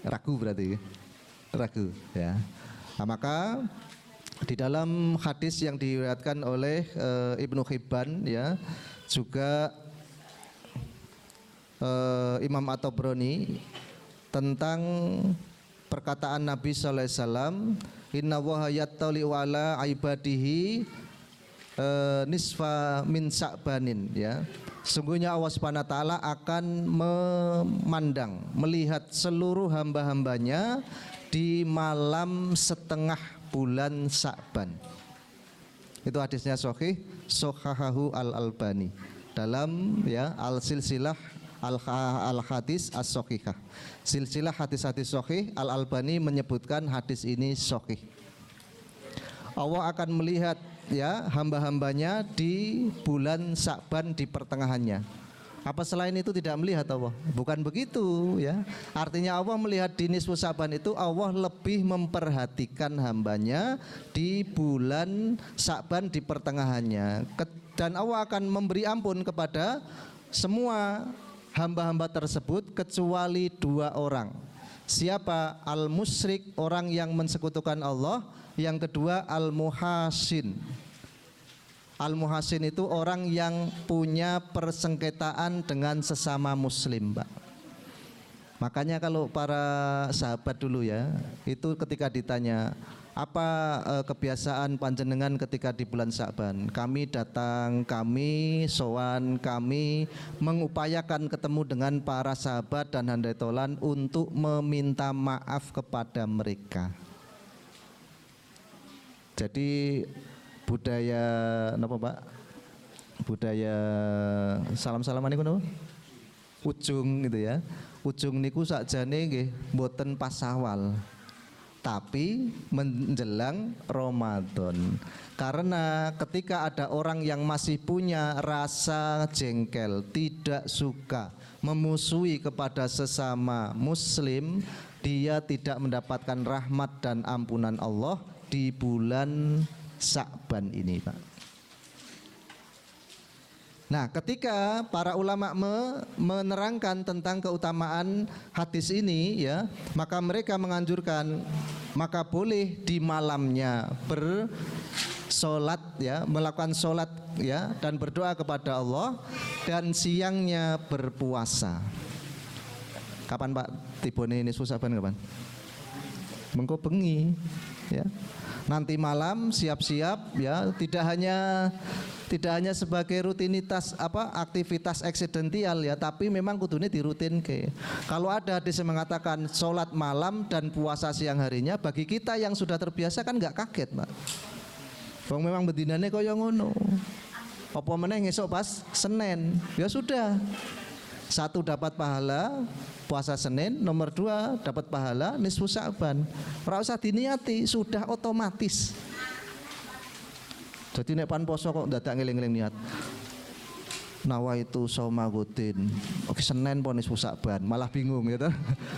Ragu berarti, ragu ya. Nah, maka di dalam hadis yang diriwayatkan oleh Ibnu Hibban ya, juga Imam At-Tabrani tentang perkataan Nabi sallallahu alaihi wasallam, inna waha yattali'u ala ibadihi nisfa min Sya'banin ya. Sungguhnya Allah Subhanahu wa taala akan memandang, melihat seluruh hamba-hambanya di malam setengah bulan Sya'ban. Itu hadisnya sahih, sahahahu al-Albani dalam ya al-silsilah al-hadis as-sahihah. Silsilah hadis-hadis sahih, al-Albani menyebutkan hadis ini sahih. Allah akan melihat ya hamba-hambanya di bulan Sya'ban di pertengahannya. Apa selain itu tidak melihat Allah? Bukan begitu ya. Artinya Allah melihat di nisfu Sya'ban itu Allah lebih memperhatikan hambanya di bulan Sya'ban di pertengahannya. Dan Allah akan memberi ampun kepada semua hamba-hamba tersebut kecuali 2 orang. Siapa? Al-musyrik, orang yang mensekutukan Allah. Yang kedua al-muhasin. Al-muhasin itu orang yang punya persengketaan dengan sesama muslim, Pak. Makanya kalau para sahabat dulu ya, itu ketika ditanya apa kebiasaan panjenengan ketika di bulan Sya'ban, kami datang, kami sowan, kami mengupayakan ketemu dengan para sahabat dan handai tolan untuk meminta maaf kepada mereka. Jadi budaya napa Pak? Budaya salam-salaman niku napa? Ujung gitu ya. Ujung niku sakjane nggih mboten pas Syawal. Tapi menjelang Ramadan. Karena ketika ada orang yang masih punya rasa jengkel, tidak suka, memusuhi kepada sesama muslim, dia tidak mendapatkan rahmat dan ampunan Allah di bulan Sya'ban ini, Pak. Nah, ketika para ulama menerangkan tentang keutamaan hadis ini ya, maka mereka menganjurkan maka boleh di malamnya bersolat ya, melakukan solat ya dan berdoa kepada Allah, dan siangnya berpuasa. Kapan Pak tibone nisfu Sya'ban kapan? Mengko bengi ya. Nanti malam siap-siap ya, tidak hanya sebagai rutinitas aktivitas eksidensial ya, tapi memang kudune dirutinke. Kalau ada hadis yang mengatakan sholat malam dan puasa siang harinya, bagi kita yang sudah terbiasa kan nggak kaget, Pak. Bang memang bedinane kaya ngono. Apa meneh ngesuk pas Senin, ya sudah. 1 dapat pahala puasa Senin, nomor 2 dapat pahala nisfu Sya'ban. Ora usah diniati, sudah otomatis. Jadi nek pan poso kok dadak ngeling-eling niat. Nawaitu saumagutin. Oke, Senin pon nisfu Sya'ban, malah bingung gitu.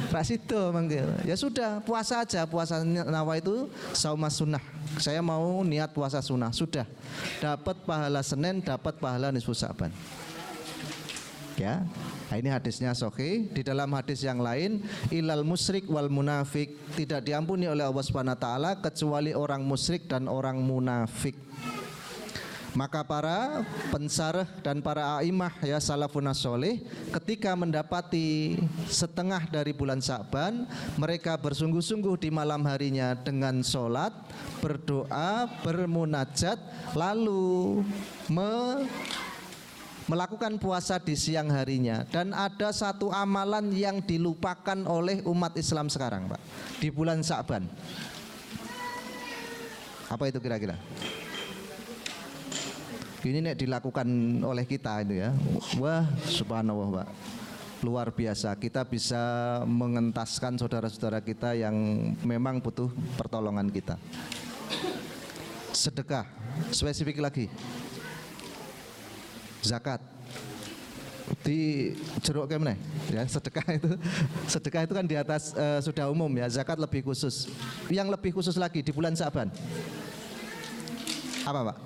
Ra sido mangke. Ya sudah, puasa aja, puasa nawaitu saumas sunnah. Saya mau niat puasa sunnah, sudah. Dapat pahala Senin, dapat pahala nisfu Sya'ban. Ya. Nah, ini hadisnya sahih. Di dalam hadis yang lain, ilal musyrik wal munafik, tidak diampuni oleh Allah Subhanahu wa taala kecuali orang musyrik dan orang munafik. Maka para pensareh dan para aimah ya salafun sholih ketika mendapati setengah dari bulan Sya'ban, mereka bersungguh-sungguh di malam harinya dengan sholat, berdoa, bermunajat, lalu melakukan puasa di siang harinya. Dan ada satu amalan yang dilupakan oleh umat Islam sekarang, Pak, di bulan Sya'ban. Apa itu kira-kira? Ini nek dilakukan oleh kita itu ya. Wah, subhanallah, Pak. Luar biasa, kita bisa mengentaskan saudara-saudara kita yang memang butuh pertolongan kita. Sedekah, spesifik lagi. Zakat. Di jeruk kemana ya, sedekah itu kan di atas sudah umum ya, zakat lebih khusus. Yang lebih khusus lagi di bulan Sa'ban apa, Pak?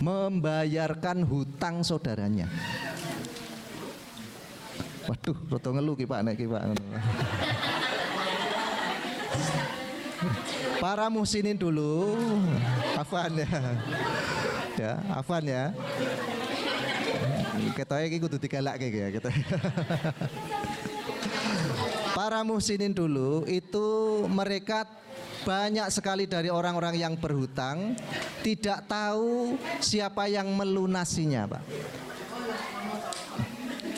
Membayarkan hutang saudaranya. Waduh, roto ngelu ki Pak, nek ki Pak. Para muhsinin dulu, afan ya. Ya, afan ya. Ketoke iki kudu digalakke ya gitu. Para muhsinin dulu itu mereka banyak sekali dari orang-orang yang berhutang tidak tahu siapa yang melunasinya, Pak.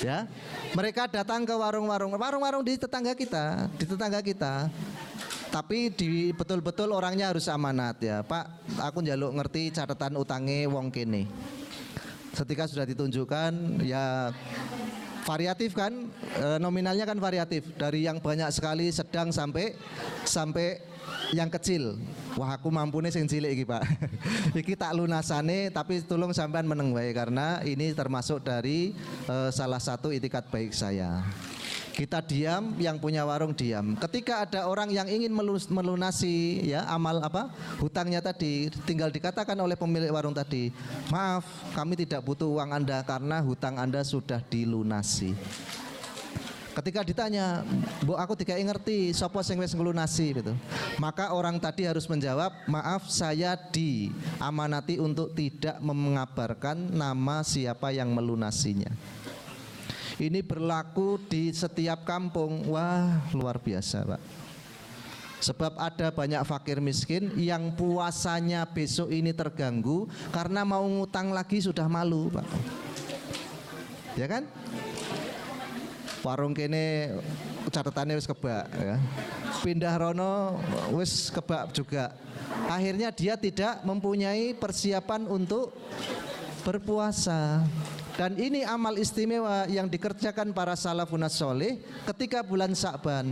Ya, mereka datang ke warung-warung di tetangga kita, Tapi betul-betul orangnya harus amanat ya, Pak. Aku njaluk ngerti catatan utange wong kene. Ketika sudah ditunjukkan ya variatif kan, nominalnya kan variatif dari yang banyak sekali sedang sampai yang kecil. Wah, aku mampune sing cilik iki, Pak. Iki tak lunasane tapi tolong sampean meneng wae karena ini termasuk dari salah satu itikat baik saya. Kita diam, yang punya warung diam. Ketika ada orang yang ingin melunasi ya amal hutangnya tadi, tinggal dikatakan oleh pemilik warung tadi, maaf, kami tidak butuh uang Anda karena hutang Anda sudah dilunasi. Ketika ditanya, "Mbok aku dikai ngerti sapa sing wis nglunasi?" gitu. Maka orang tadi harus menjawab, "Maaf, saya diamanati untuk tidak mengabarkan nama siapa yang melunasinya." Ini berlaku di setiap kampung. Wah, luar biasa, Pak. Sebab ada banyak fakir miskin yang puasanya besok ini terganggu karena mau ngutang lagi sudah malu, Pak. Ya kan? Warung kene catatannya wis kebak ya. Pindah rono wis kebak juga. Akhirnya dia tidak mempunyai persiapan untuk berpuasa. Dan ini amal istimewa yang dikerjakan para salafun sholih ketika bulan Sa'ban.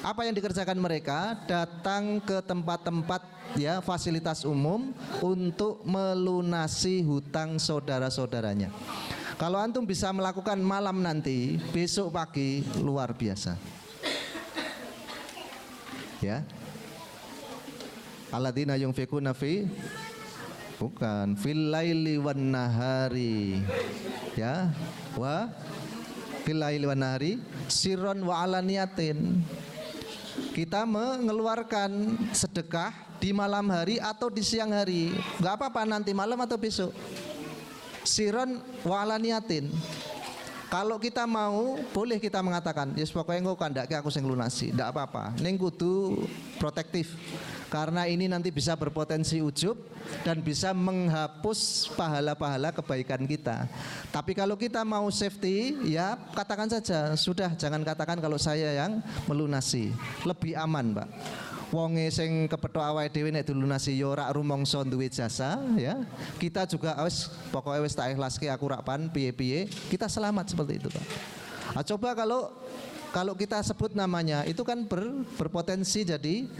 Apa yang dikerjakan mereka? Datang ke tempat-tempat ya fasilitas umum untuk melunasi hutang saudara-saudaranya. Kalau antum bisa melakukan malam nanti, besok pagi luar biasa. Ya. Alladzina yunfiquna fi bukan fil laili wan nahari. Ya. Wa fil laili wan nahari sirron wa alaniyatin. Kita mengeluarkan sedekah di malam hari atau di siang hari. Enggak apa-apa nanti malam atau besok. Sirron wa alaniyatin. Kalau kita mau, boleh kita mengatakan, yes pokoknya engko kandake aku sing lunasi, ndak apa-apa. Ning kudu protektif. Karena ini nanti bisa berpotensi ujub dan bisa menghapus pahala-pahala kebaikan kita. Tapi kalau kita mau safety, ya katakan saja, sudah jangan katakan kalau saya yang melunasi. Lebih aman, Pak. Wonge sing kepethuk awake dhewe nek dilunasi ya ora rumangsa duwe jasa ya. Kita juga wis pokoke wis tak ikhlaske aku rak pan piye-piye, kita selamat seperti itu, Pak. Nah, coba kalau kita sebut namanya itu kan berpotensi jadi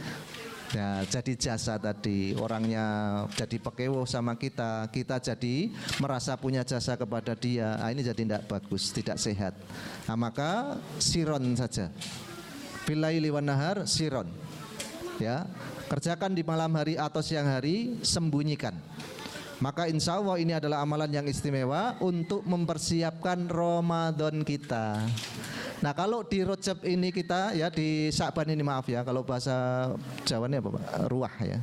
jasa tadi, orangnya jadi pekewo sama kita jadi merasa punya jasa kepada dia. Nah, ini jadi tidak bagus, tidak sehat. Nah, maka siron saja. Bilaili wan nahar siron. Ya, kerjakan di malam hari atau siang hari, sembunyikan. Maka insya Allah ini adalah amalan yang istimewa untuk mempersiapkan Ramadan kita. Nah, kalau di Rajab ini kita ya, di Sa'ban ini maaf ya, kalau bahasa Jawanya apa, Pak? Ruah ya.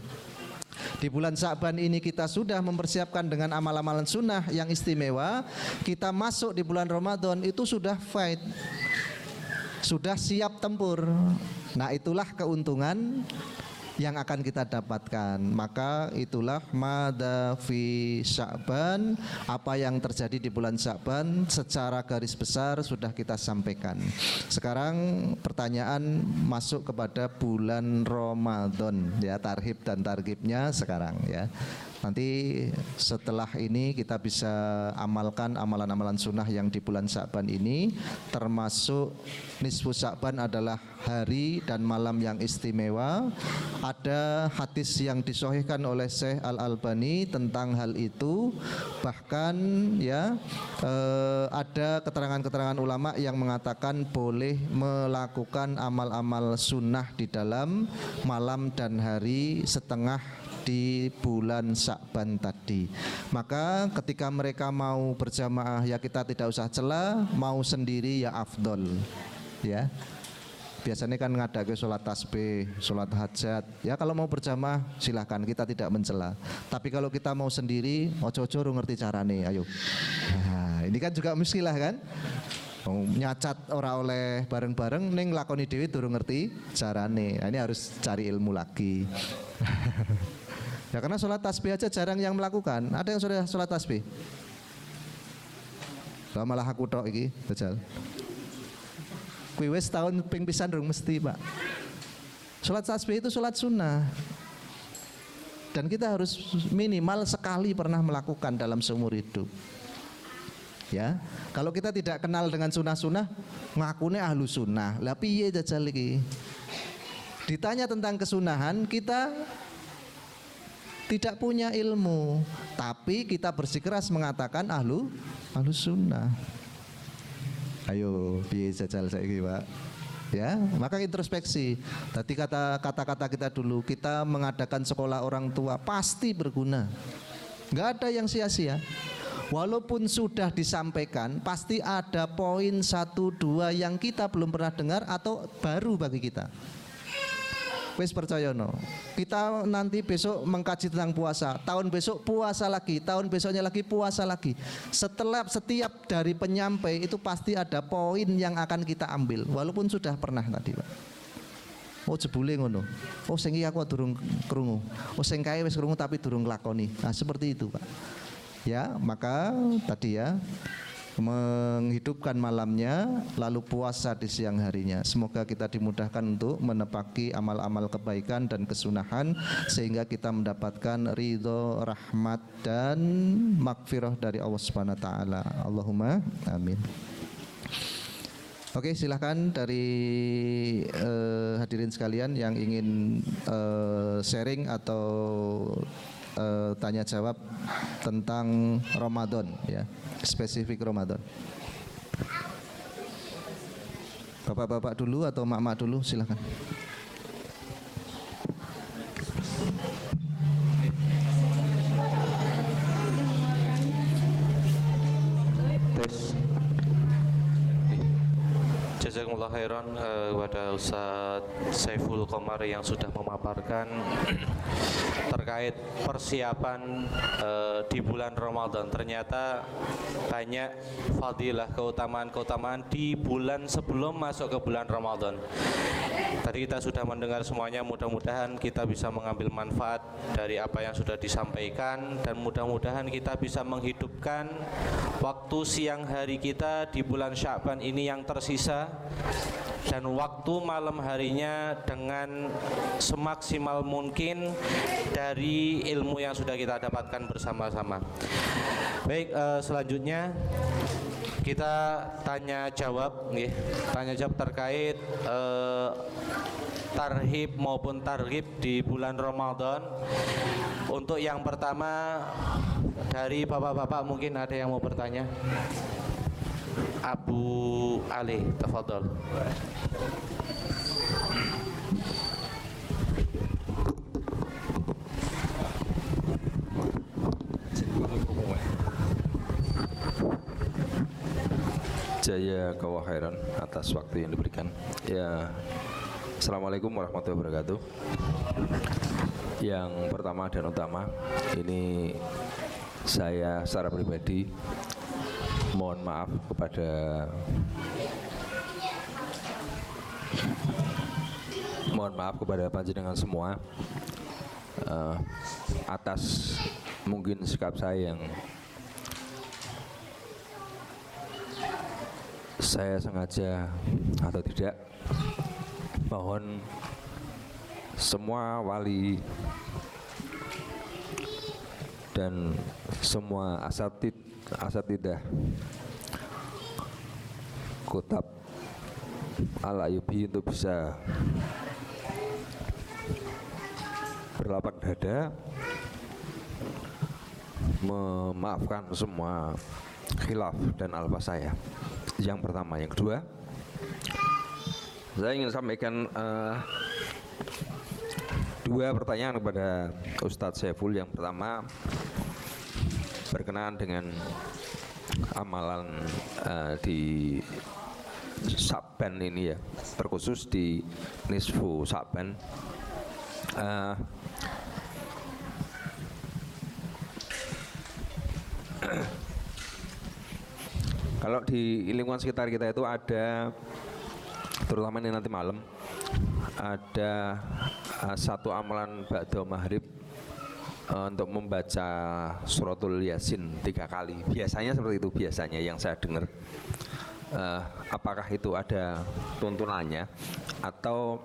Di bulan Sa'ban ini kita sudah mempersiapkan dengan amal-amalan sunnah yang istimewa. Kita masuk di bulan Ramadan itu sudah fight, sudah siap tempur. Nah, itulah keuntungan yang akan kita dapatkan. Maka itulah madza fi Sya'ban, apa yang terjadi di bulan Sya'ban secara garis besar sudah kita sampaikan. Sekarang pertanyaan masuk kepada bulan Ramadan ya, tarhib dan targhibnya sekarang ya. Nanti setelah ini kita bisa amalkan amalan-amalan sunnah yang di bulan Sya'ban ini, termasuk nisfu Sya'ban adalah hari dan malam yang istimewa. Ada hadis yang disahihkan oleh Syekh Al-Albani tentang hal itu. Bahkan ya ada keterangan-keterangan ulama yang mengatakan boleh melakukan amal-amal sunnah di dalam malam dan hari setengah di bulan Sya'ban tadi. Maka ketika mereka mau berjamaah ya kita tidak usah cela, mau sendiri ya afdol. Ya. Biasanya kan ngadake sholat tasbih, sholat hajat. Ya kalau mau berjamaah silahkan, kita tidak mencela. Tapi kalau kita mau sendiri, ojo-ojo ngerti carane, ayo. Nah, ini kan juga muskilah kan? Nyacat ora oleh bareng-bareng ning lakoni dhewe durung ngerti carane. Nah, ini harus cari ilmu lagi. Ya karena sholat tasbih aja jarang yang melakukan. Ada yang sudah sholat tasbih? Lah malah aku tok iki, Dajjal. Kuwi wis tahun ping pisan durung mesti, Pak. Sholat tasbih itu sholat sunnah. Dan kita harus minimal sekali pernah melakukan dalam seumur hidup. Ya, kalau kita tidak kenal dengan sunnah-sunnah, ngakune ahlu sunnah. Lah piye Dajjal iki? Ditanya tentang kesunahan, kita tidak punya ilmu, tapi kita bersikeras mengatakan ahlu sunnah. Ayo, piye Dajjal saiki, Pak? Ya, maka introspeksi. Tadi kata-kata kita dulu, kita mengadakan sekolah orang tua pasti berguna. Enggak ada yang sia-sia. Walaupun sudah disampaikan, pasti ada poin 1-2 yang kita belum pernah dengar atau baru bagi kita. Wis percaya no. Kita nanti besok mengkaji tentang puasa, tahun besok puasa lagi, tahun besoknya lagi puasa lagi. Setiap dari penyampai itu pasti ada poin yang akan kita ambil, walaupun sudah pernah tadi, Pak. Oh jebule ngono. Oh sing iki aku durung krungu. Oh sing kae wis krungu tapi durung nglakoni. Nah, seperti itu, Pak. Ya, maka tadi ya menghidupkan malamnya lalu puasa di siang harinya. Semoga kita dimudahkan untuk menepaki amal-amal kebaikan dan kesunahan sehingga kita mendapatkan ridho, rahmat dan magfirah dari Allah Subhanahu wa taala. Allahumma amin. Oke, silahkan dari hadirin sekalian yang ingin sharing atau tanya jawab tentang Ramadan ya, spesifik Ramadan. Bapak-bapak dulu atau mak-mak dulu, silakan. Jazakumullah khairan kepada Ustaz Saiful Qomar yang sudah memaparkan terkait persiapan di bulan Ramadan. Ternyata banyak fadilah, keutamaan-keutamaan di bulan sebelum masuk ke bulan Ramadan. Tadi kita sudah mendengar semuanya, mudah-mudahan kita bisa mengambil manfaat dari apa yang sudah disampaikan dan mudah-mudahan kita bisa menghidupkan waktu siang hari kita di bulan Sya'ban ini yang tersisa dan waktu malam harinya dengan semaksimal mungkin dari ilmu yang sudah kita dapatkan bersama-sama. Baik, selanjutnya kita tanya jawab terkait tarhib maupun targhib di bulan Ramadan. Untuk yang pertama dari bapak-bapak mungkin ada yang mau bertanya. Abu Ali, tafadhol. Jazakallahu khairan atas waktu yang diberikan. Ya, Assalamualaikum warahmatullahi wabarakatuh. Yang pertama dan utama, ini saya secara pribadi mohon maaf kepada panjenengan semua atas mungkin sikap saya yang saya sengaja atau tidak. Mohon semua wali dan semua asatidah Kutab Al-Ayyubi untuk bisa berlapang dada memaafkan semua khilaf dan alfa saya. Yang pertama. Yang kedua, saya ingin sampaikan dua pertanyaan kepada Ustadz Saiful. Yang pertama berkenaan dengan amalan di Sa'ban ini ya, terkhusus di nisfu Sa'ban. Kalau di lingkungan sekitar kita itu ada, terutama ini nanti malam, ada satu amalan ba'da maghrib untuk membaca suratul Yasin 3 kali. Biasanya seperti itu, biasanya yang saya dengar. Apakah itu ada tuntunannya atau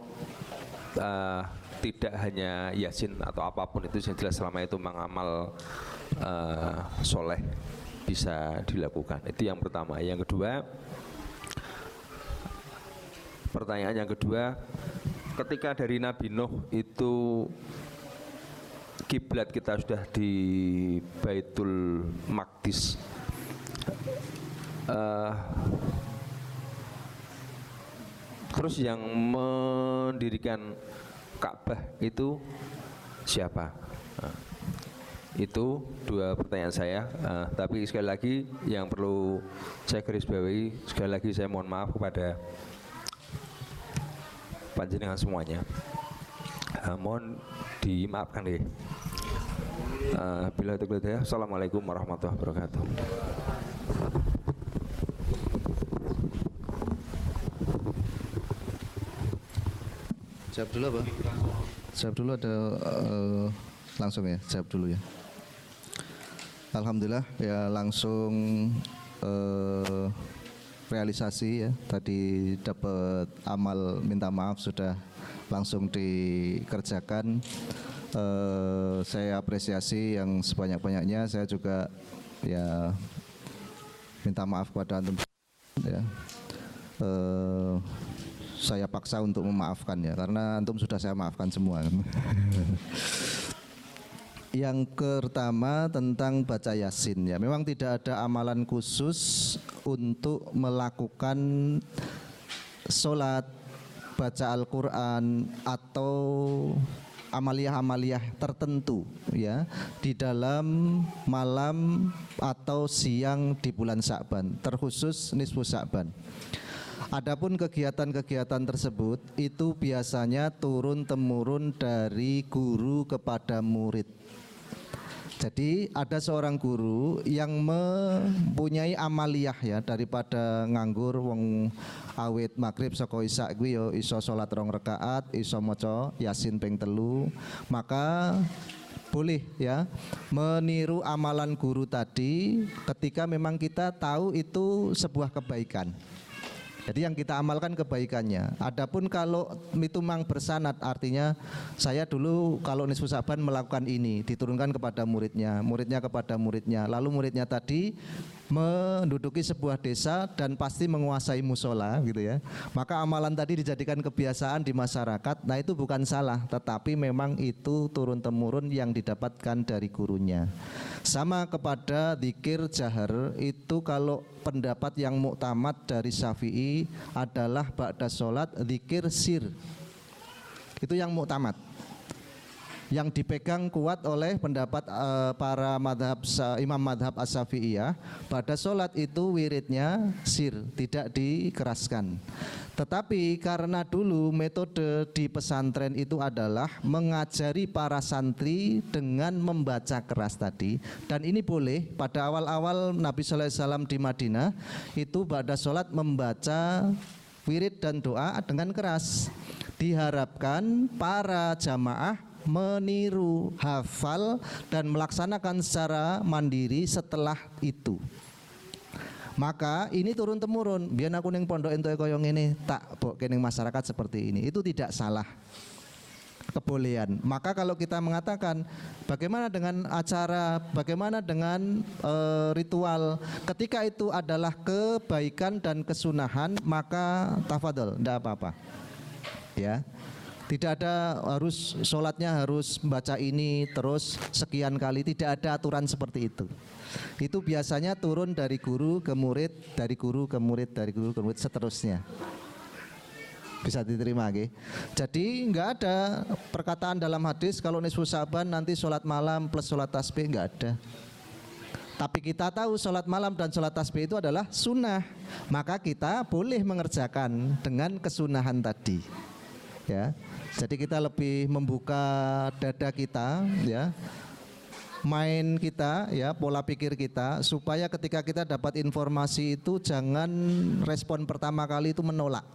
tidak hanya Yasin atau apapun itu yang jelas selama itu mengamal soleh bisa dilakukan. Itu yang pertama. Yang kedua, pertanyaan yang kedua, ketika dari Nabi Nuh itu kiblat kita sudah di Baitul Maqdis, terus yang mendirikan Ka'bah itu siapa? Itu dua pertanyaan saya, tapi sekali lagi yang perlu saya garis bawahi, sekali lagi saya mohon maaf kepada panjenengan semuanya, mohon dimaafkan deh. Bila itu ya, assalamualaikum warahmatullahi wabarakatuh. Jawab dulu apa? Jawab dulu ada langsung ya, jawab dulu ya. Alhamdulillah ya, langsung realisasi ya. Tadi dapat amal minta maaf sudah langsung dikerjakan. Saya apresiasi yang sebanyak-banyaknya. Saya juga ya minta maaf kepada antum ya. Saya paksa untuk memaafkan ya, karena antum sudah saya maafkan semua. Yang pertama tentang baca Yasin ya, memang tidak ada amalan khusus untuk melakukan sholat, baca Al-Quran atau amaliyah-amaliyah tertentu ya di dalam malam atau siang di bulan Sa'ban, terkhusus nisfu Sa'ban. Adapun kegiatan-kegiatan tersebut itu biasanya turun-temurun dari guru kepada murid. Jadi ada seorang guru yang mempunyai amaliyah ya, daripada nganggur wong awit maghrib saka isya kuwi ya iso salat 2 rakaat, iso maca Yasin ping 3, maka boleh ya meniru amalan guru tadi ketika memang kita tahu itu sebuah kebaikan. Jadi yang kita amalkan kebaikannya. Adapun kalau itu memang bersanad, artinya saya dulu kalau nisfu Sa'ban melakukan ini, diturunkan kepada muridnya, muridnya kepada muridnya, lalu muridnya tadi menduduki sebuah desa dan pasti menguasai musola gitu ya. Maka amalan tadi dijadikan kebiasaan di masyarakat. Nah itu bukan salah, tetapi memang itu turun-temurun yang didapatkan dari gurunya. Sama kepada zikir jahar, itu kalau pendapat yang muktamad dari Syafi'i adalah ba'da sholat zikir sir. Itu yang muktamad, yang dipegang kuat oleh pendapat para imam madhab as-Syafi'iyah. Pada sholat itu wiridnya sir, tidak dikeraskan. Tetapi karena dulu metode di pesantren itu adalah mengajari para santri dengan membaca keras tadi, dan ini boleh. Pada awal-awal Nabi sallallahu alaihi wasallam di Madinah itu pada sholat membaca wirid dan doa dengan keras. Diharapkan para jamaah meniru, hafal dan melaksanakan secara mandiri setelah itu. Maka ini turun temurun. Biar aku ning pondok entuk kaya ngene, tak mbok kening masyarakat seperti ini. Itu tidak salah. kebolehan. Maka kalau kita mengatakan bagaimana dengan acara, bagaimana dengan ritual, ketika itu adalah kebaikan dan kesunahan, maka tafadhol, tidak apa-apa. Ya. Tidak ada harus sholatnya harus baca ini terus sekian kali, tidak ada aturan seperti itu. Itu biasanya turun dari guru ke murid, dari guru ke murid, dari guru ke murid, seterusnya. Bisa diterima, okay? Jadi nggak ada perkataan dalam hadis kalau nisfu Sa'ban nanti sholat malam plus sholat tasbih, nggak ada. Tapi kita tahu sholat malam dan sholat tasbih itu adalah sunnah, maka kita boleh mengerjakan dengan kesunahan tadi. Ya, jadi kita lebih membuka dada kita, ya, main kita, ya, pola pikir kita, supaya ketika kita dapat informasi itu jangan respon pertama kali itu menolak.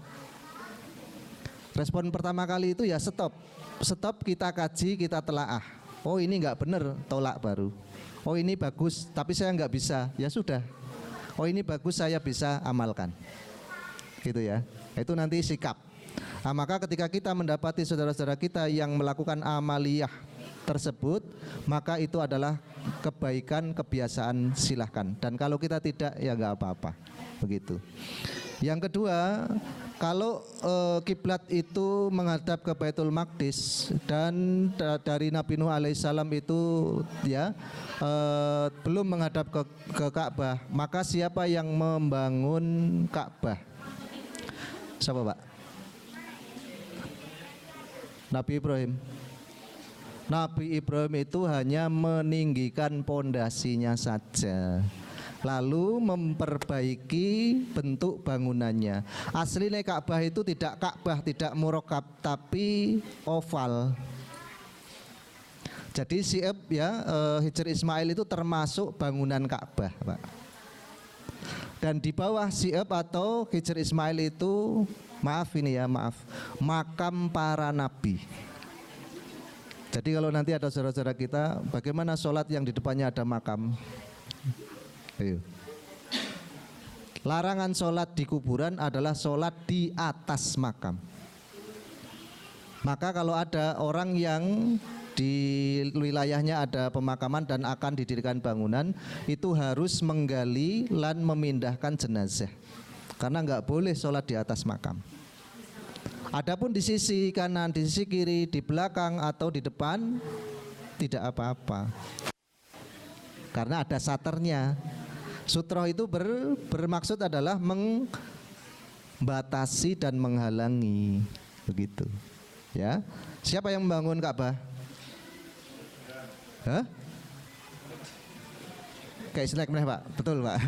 Respon pertama kali itu ya stop, kita kaji, kita telaah. Oh ini nggak benar, tolak baru. Oh ini bagus, tapi saya nggak bisa, ya sudah. Oh ini bagus, saya bisa amalkan. Gitu ya. Itu nanti sikap. Nah, maka ketika kita mendapati saudara-saudara kita yang melakukan amaliyah tersebut, maka itu adalah kebaikan, kebiasaan, silahkan. Dan kalau kita tidak, ya nggak apa-apa. Begitu. Yang kedua, kalau kiblat itu menghadap ke Baitul Maqdis dan dari Nabi Nuh alaihissalam itu ya belum menghadap ke Ka'bah, maka siapa yang membangun Ka'bah? Siapa, Pak? Nabi Ibrahim. Nabi Ibrahim itu hanya meninggikan pondasinya saja, lalu memperbaiki bentuk bangunannya. Aslinya Ka'bah itu tidak Ka'bah, tidak murokab, tapi oval. Jadi Si'ab ya, Hijr Ismail itu termasuk bangunan Ka'bah, Pak. Dan di bawah Si'ab atau Hijr Ismail itu, maaf, makam para nabi. Jadi kalau nanti ada saudara-saudara kita, bagaimana sholat yang di depannya ada makam? Ayo. Larangan sholat di kuburan adalah sholat di atas makam. Maka kalau ada orang yang di wilayahnya ada pemakaman dan akan didirikan bangunan, itu harus menggali dan memindahkan jenazah, karena nggak boleh sholat di atas makam. Adapun di sisi kanan, di sisi kiri, di belakang atau di depan tidak apa-apa, karena ada saternya. Sutroh itu bermaksud adalah membatasi dan menghalangi, begitu. Ya, siapa yang membangun Ka'bah? Hah? Kayak snack meneh, Pak. Betul, Pak.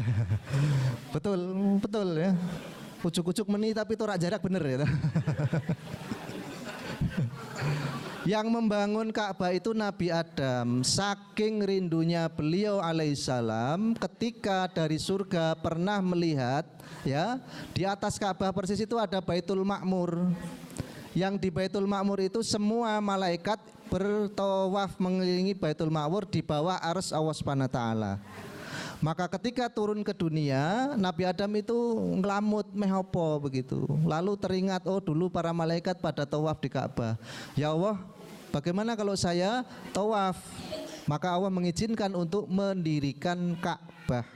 betul ya. Ucuk-ucuk meni tapi torak jarak bener ya. Yang membangun Ka'bah itu Nabi Adam. Saking rindunya beliau alaihissalam, ketika dari surga pernah melihat ya, di atas Ka'bah persis itu ada Baitul Ma'mur. Yang di Baitul Ma'mur itu semua malaikat bertawaf mengelilingi Baitul Ma'mur di bawah arsy Allah Subhanahu wa taala. Maka ketika turun ke dunia, Nabi Adam itu ngelamut mehopo begitu. Lalu teringat, oh dulu para malaikat pada tawaf di Ka'bah. Ya Allah, bagaimana kalau saya tawaf? Maka Allah mengizinkan untuk mendirikan Ka'bah.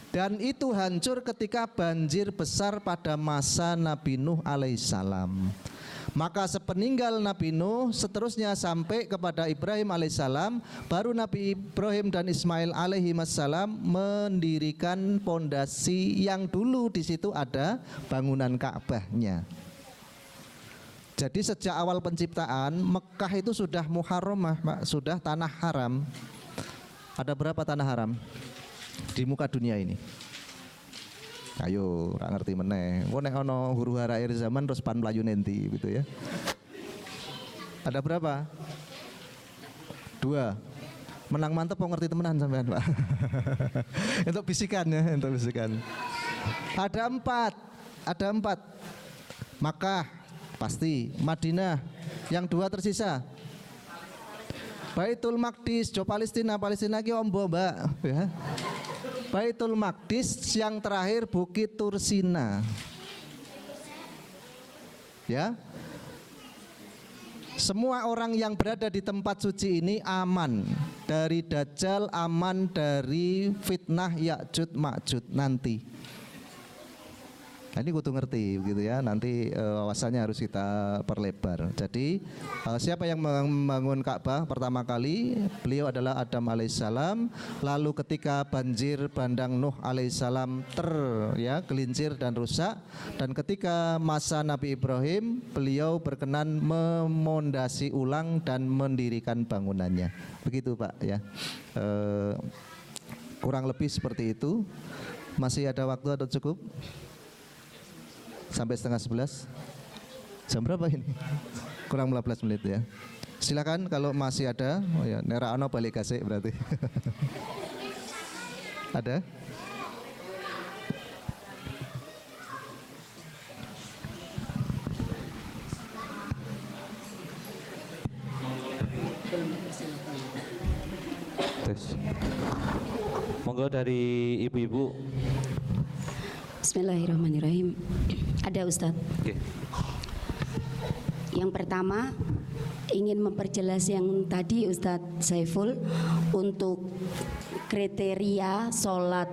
Dan itu hancur ketika banjir besar pada masa Nabi Nuh alaihissalam. Maka sepeninggal Nabi Nuh, seterusnya sampai kepada Ibrahim alaihissalam, baru Nabi Ibrahim dan Ismail alaihissalam mendirikan pondasi yang dulu di situ ada bangunan Ka'bahnya. Jadi sejak awal penciptaan Mekah itu sudah muharramah, Pak, sudah tanah haram. Ada berapa tanah haram di muka dunia ini? Ayo, gak ngerti meneh. Kok nek ono huru hara akhir zaman terus pan melayu nanti gitu ya. Ada berapa? 2. Menang mantep kok ngerti temenan sampean, Pak. Untuk bisikan ya, untuk bisikan. Ada 4. Makkah pasti, Madinah. Yang 2 tersisa. Baitul Maqdis, Jo Palestina ki ombo, Mbak, ya. Baitul Maqdis, yang terakhir Bukit Tursina. Ya. semua orang yang berada di tempat suci ini aman dari Dajjal, aman dari fitnah Ya'juj Ma'juj nanti. Nah, ini kudu ngerti gitu ya, nanti wawasannya harus kita perlebar. Jadi siapa yang membangun Ka'bah pertama kali? Beliau adalah Adam alaihissalam. Lalu ketika banjir bandang Nuh alaihissalam gelincir dan rusak, dan ketika masa Nabi Ibrahim, beliau berkenan memondasi ulang dan mendirikan bangunannya. Begitu Pak ya. Kurang lebih seperti itu. Masih ada waktu atau cukup? Sampai 10:30. Jam berapa ini? Kurang 15 menit ya. Silakan kalau masih ada. Oh ya, nera ono balik kasih berarti. Ada? Tes. Monggo dari ibu-ibu. Bismillahirrahmanirrahim. Ada Ustadz. Oke. Yang pertama ingin memperjelas yang tadi Ustadz Saiful untuk kriteria sholat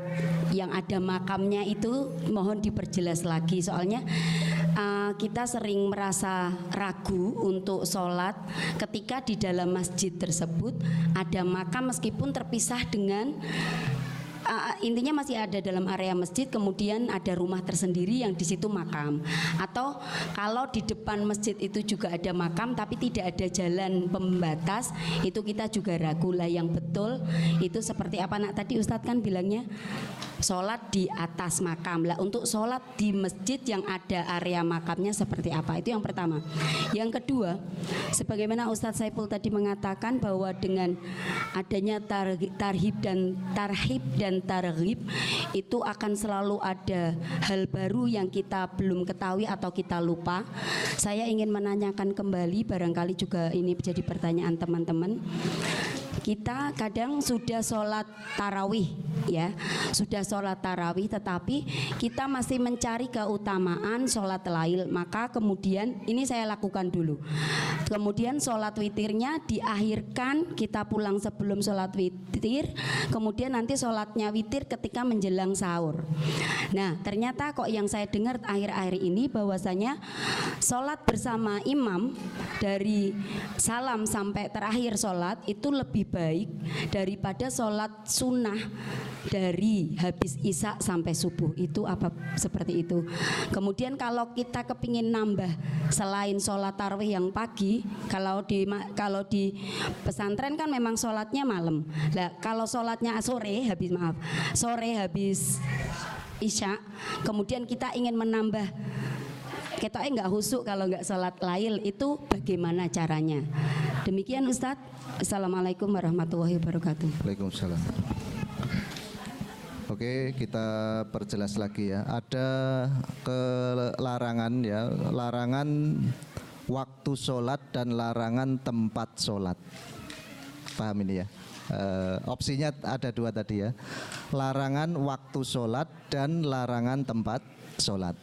yang ada makamnya itu mohon diperjelas lagi, soalnya kita sering merasa ragu untuk sholat ketika di dalam masjid tersebut ada makam meskipun terpisah dengan intinya masih ada dalam area masjid, kemudian ada rumah tersendiri yang di situ makam. Atau kalau di depan masjid itu juga ada makam tapi tidak ada jalan pembatas, itu kita juga ragu lah yang betul itu seperti apa. Nak tadi Ustadz kan bilangnya sholat di atas makam lah, untuk sholat di masjid yang ada area makamnya seperti apa, itu yang pertama. Yang kedua, sebagaimana Ustadz Saiful tadi mengatakan bahwa dengan adanya tarhib dan targhib itu akan selalu ada hal baru yang kita belum ketahui atau kita lupa. Saya ingin menanyakan kembali, barangkali juga ini menjadi pertanyaan teman-teman. Kita kadang sudah sholat tarawih ya, sudah sholat tarawih tetapi kita masih mencari keutamaan sholat lail, maka kemudian ini saya lakukan dulu. Kemudian sholat witirnya diakhirkan, kita pulang sebelum sholat witir, kemudian nanti sholatnya witir ketika menjelang sahur. Nah ternyata kok yang saya dengar akhir-akhir ini bahwasanya sholat bersama imam dari salam sampai terakhir sholat itu lebih baik daripada sholat sunnah dari habis isya sampai subuh. Itu apa seperti itu. Kemudian kalau kita kepingin nambah selain sholat tarawih yang pagi, kalau di pesantren kan memang sholatnya malam. Nah kalau sholatnya sore habis isya, kemudian kita ingin menambah, ketoknya nggak husuk kalau nggak sholat lail, itu bagaimana caranya? Demikian Ustadz. Assalamualaikum warahmatullahi wabarakatuh. Waalaikumsalam. Oke, kita perjelas lagi ya. Ada kelarangan ya, larangan waktu sholat dan larangan tempat sholat. Paham ini ya? Opsinya ada dua tadi ya. Larangan waktu sholat dan larangan tempat sholat.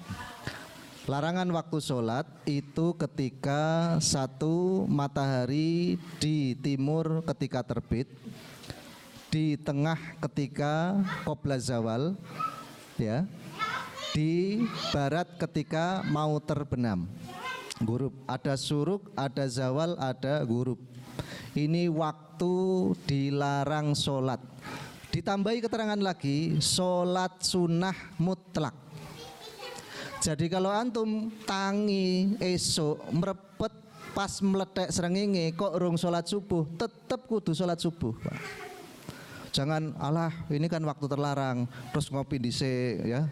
Larangan waktu sholat itu ketika satu, matahari di timur ketika terbit, di tengah ketika qobla zawal, ya, di barat ketika mau terbenam, ghurub. Ada suruk, ada zawal, ada ghurub. Ini waktu dilarang sholat. Ditambahi keterangan lagi, sholat sunnah mutlak. Jadi kalau antum tangi esok merepet pas meletek srengenge kok rung sholat subuh, tetep kudu sholat subuh, Pak. Jangan alah ini kan waktu terlarang terus ngopi dhisik ya.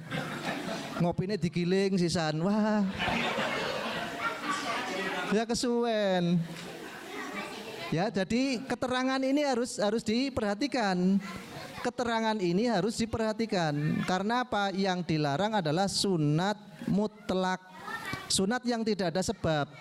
Ngopine digiling sisan. Wah. Ya kesuwen. Ya, jadi keterangan ini harus diperhatikan. Keterangan ini harus diperhatikan. Karena apa? Yang dilarang adalah sunat mutlak, sunat yang tidak ada sebab.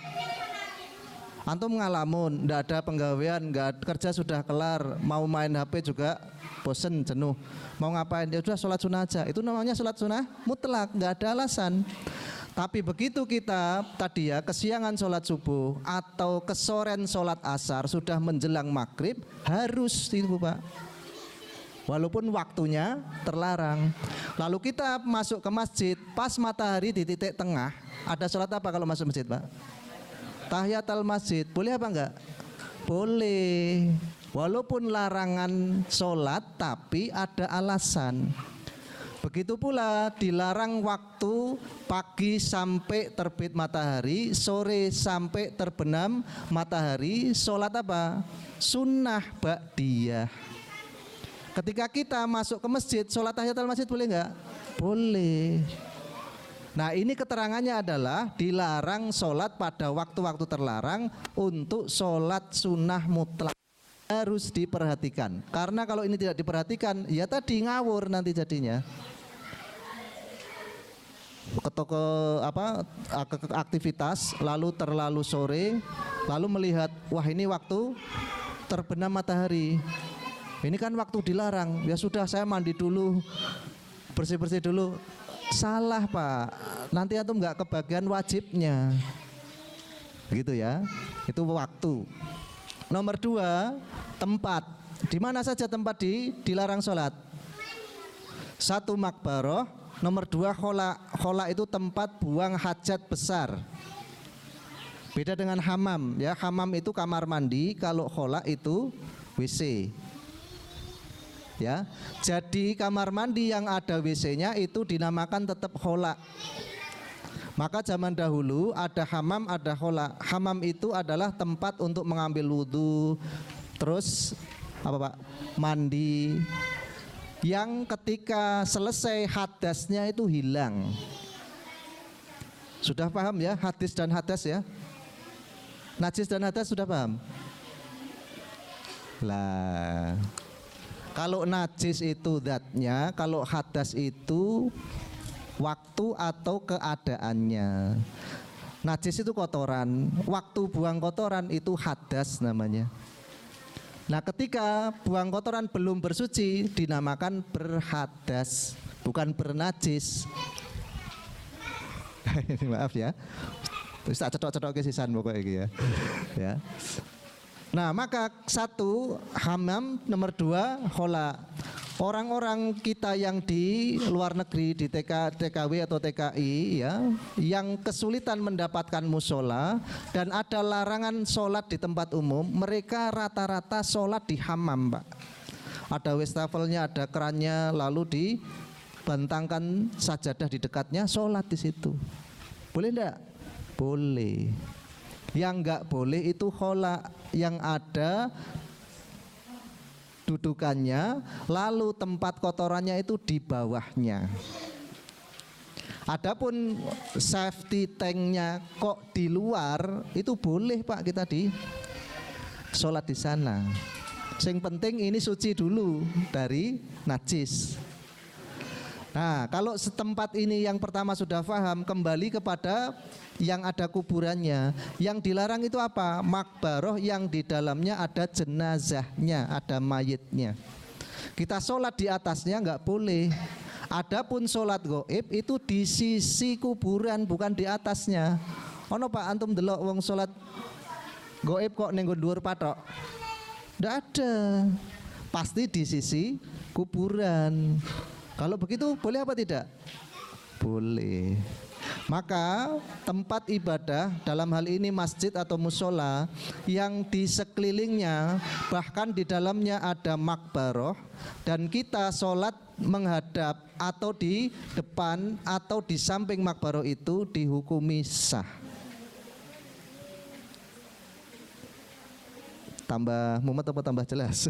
Antum ngalamun, ndak ada penggawean, nggak kerja sudah kelar, mau main HP juga bosen jenuh, mau ngapain ya sudah sholat sunnah aja. Itu namanya sholat sunnah mutlak, nggak ada alasan. Tapi begitu kita tadi ya kesiangan sholat subuh atau kesoren sholat asar sudah menjelang maghrib, harus itu Pak. Walaupun waktunya terlarang. Lalu kita masuk ke masjid, pas matahari di titik tengah, ada sholat apa kalau masuk masjid Pak? Tahiyatul masjid, boleh apa enggak? Boleh. Walaupun larangan sholat tapi ada alasan. Begitu pula dilarang waktu pagi sampai terbit matahari, sore sampai terbenam matahari, sholat apa? Sunnah ba'diyah. Ketika kita masuk ke masjid, sholat tahiyatul masjid boleh enggak? Boleh. Nah ini keterangannya adalah dilarang sholat pada waktu-waktu terlarang untuk sholat sunnah mutlak. Harus diperhatikan, karena kalau ini tidak diperhatikan ya tadi ngawur nanti jadinya. Ke aktivitas lalu terlalu sore, lalu melihat wah ini waktu terbenam matahari, ini kan waktu dilarang, ya sudah saya mandi dulu, bersih-bersih dulu. Salah Pak, nanti antum nggak kebagian wajibnya gitu ya. Itu waktu. Nomor 2, tempat. Di mana saja tempat dilarang sholat? 1 makbaroh. Nomor 2 khola. Khola itu tempat buang hajat besar. Beda dengan hamam ya. Hamam itu kamar mandi, kalau khola itu WC. Ya. Jadi kamar mandi yang ada WC-nya itu dinamakan tetap khola. Maka zaman dahulu ada hamam, ada khola. Hamam itu adalah tempat untuk mengambil wudhu, terus apa Pak? Mandi. Yang ketika selesai hadasnya itu hilang. Sudah paham ya hadis dan hadas ya? Najis dan hadas sudah paham? Lah, kalau najis itu zatnya, kalau hadas itu waktu atau keadaannya. Najis itu kotoran, waktu buang kotoran itu hadas namanya. Nah ketika buang kotoran belum bersuci dinamakan berhadas, bukan bernajis. Ini maaf ya, terus tak cedok-cedok ke sisan pokoknya gitu ya. Nah maka 1 hamam, nomor 2 khola. Orang-orang kita yang di luar negeri, di TKW atau TKI ya, yang kesulitan mendapatkan musola dan ada larangan sholat di tempat umum, mereka rata-rata sholat di hamam Pak. Ada wastafelnya, ada kerannya, lalu dibentangkan sajadah di dekatnya, sholat di situ. Boleh enggak? Boleh. Yang enggak boleh itu khola, yang ada dudukannya, lalu tempat kotorannya itu di bawahnya. Adapun safety tanknya kok di luar, itu boleh Pak kita di sholat di sana. Yang penting ini suci dulu dari najis. Nah kalau setempat ini yang pertama sudah paham, kembali kepada yang ada kuburannya. Yang dilarang itu apa? Makbaroh yang di dalamnya ada jenazahnya, ada mayitnya. Kita sholat di atasnya nggak boleh. Adapun sholat goib itu di sisi kuburan, bukan di atasnya. Ono Pak antum delok wong sholat goib kok ning dhuwur patok? Nggak ada. Pasti di sisi kuburan. Kalau begitu boleh apa tidak? Boleh. Maka tempat ibadah dalam hal ini masjid atau musola yang di sekelilingnya bahkan di dalamnya ada makbaroh dan kita sholat menghadap atau di depan atau di samping makbaroh itu dihukumi sah. Tambah mumet apa tambah jelas?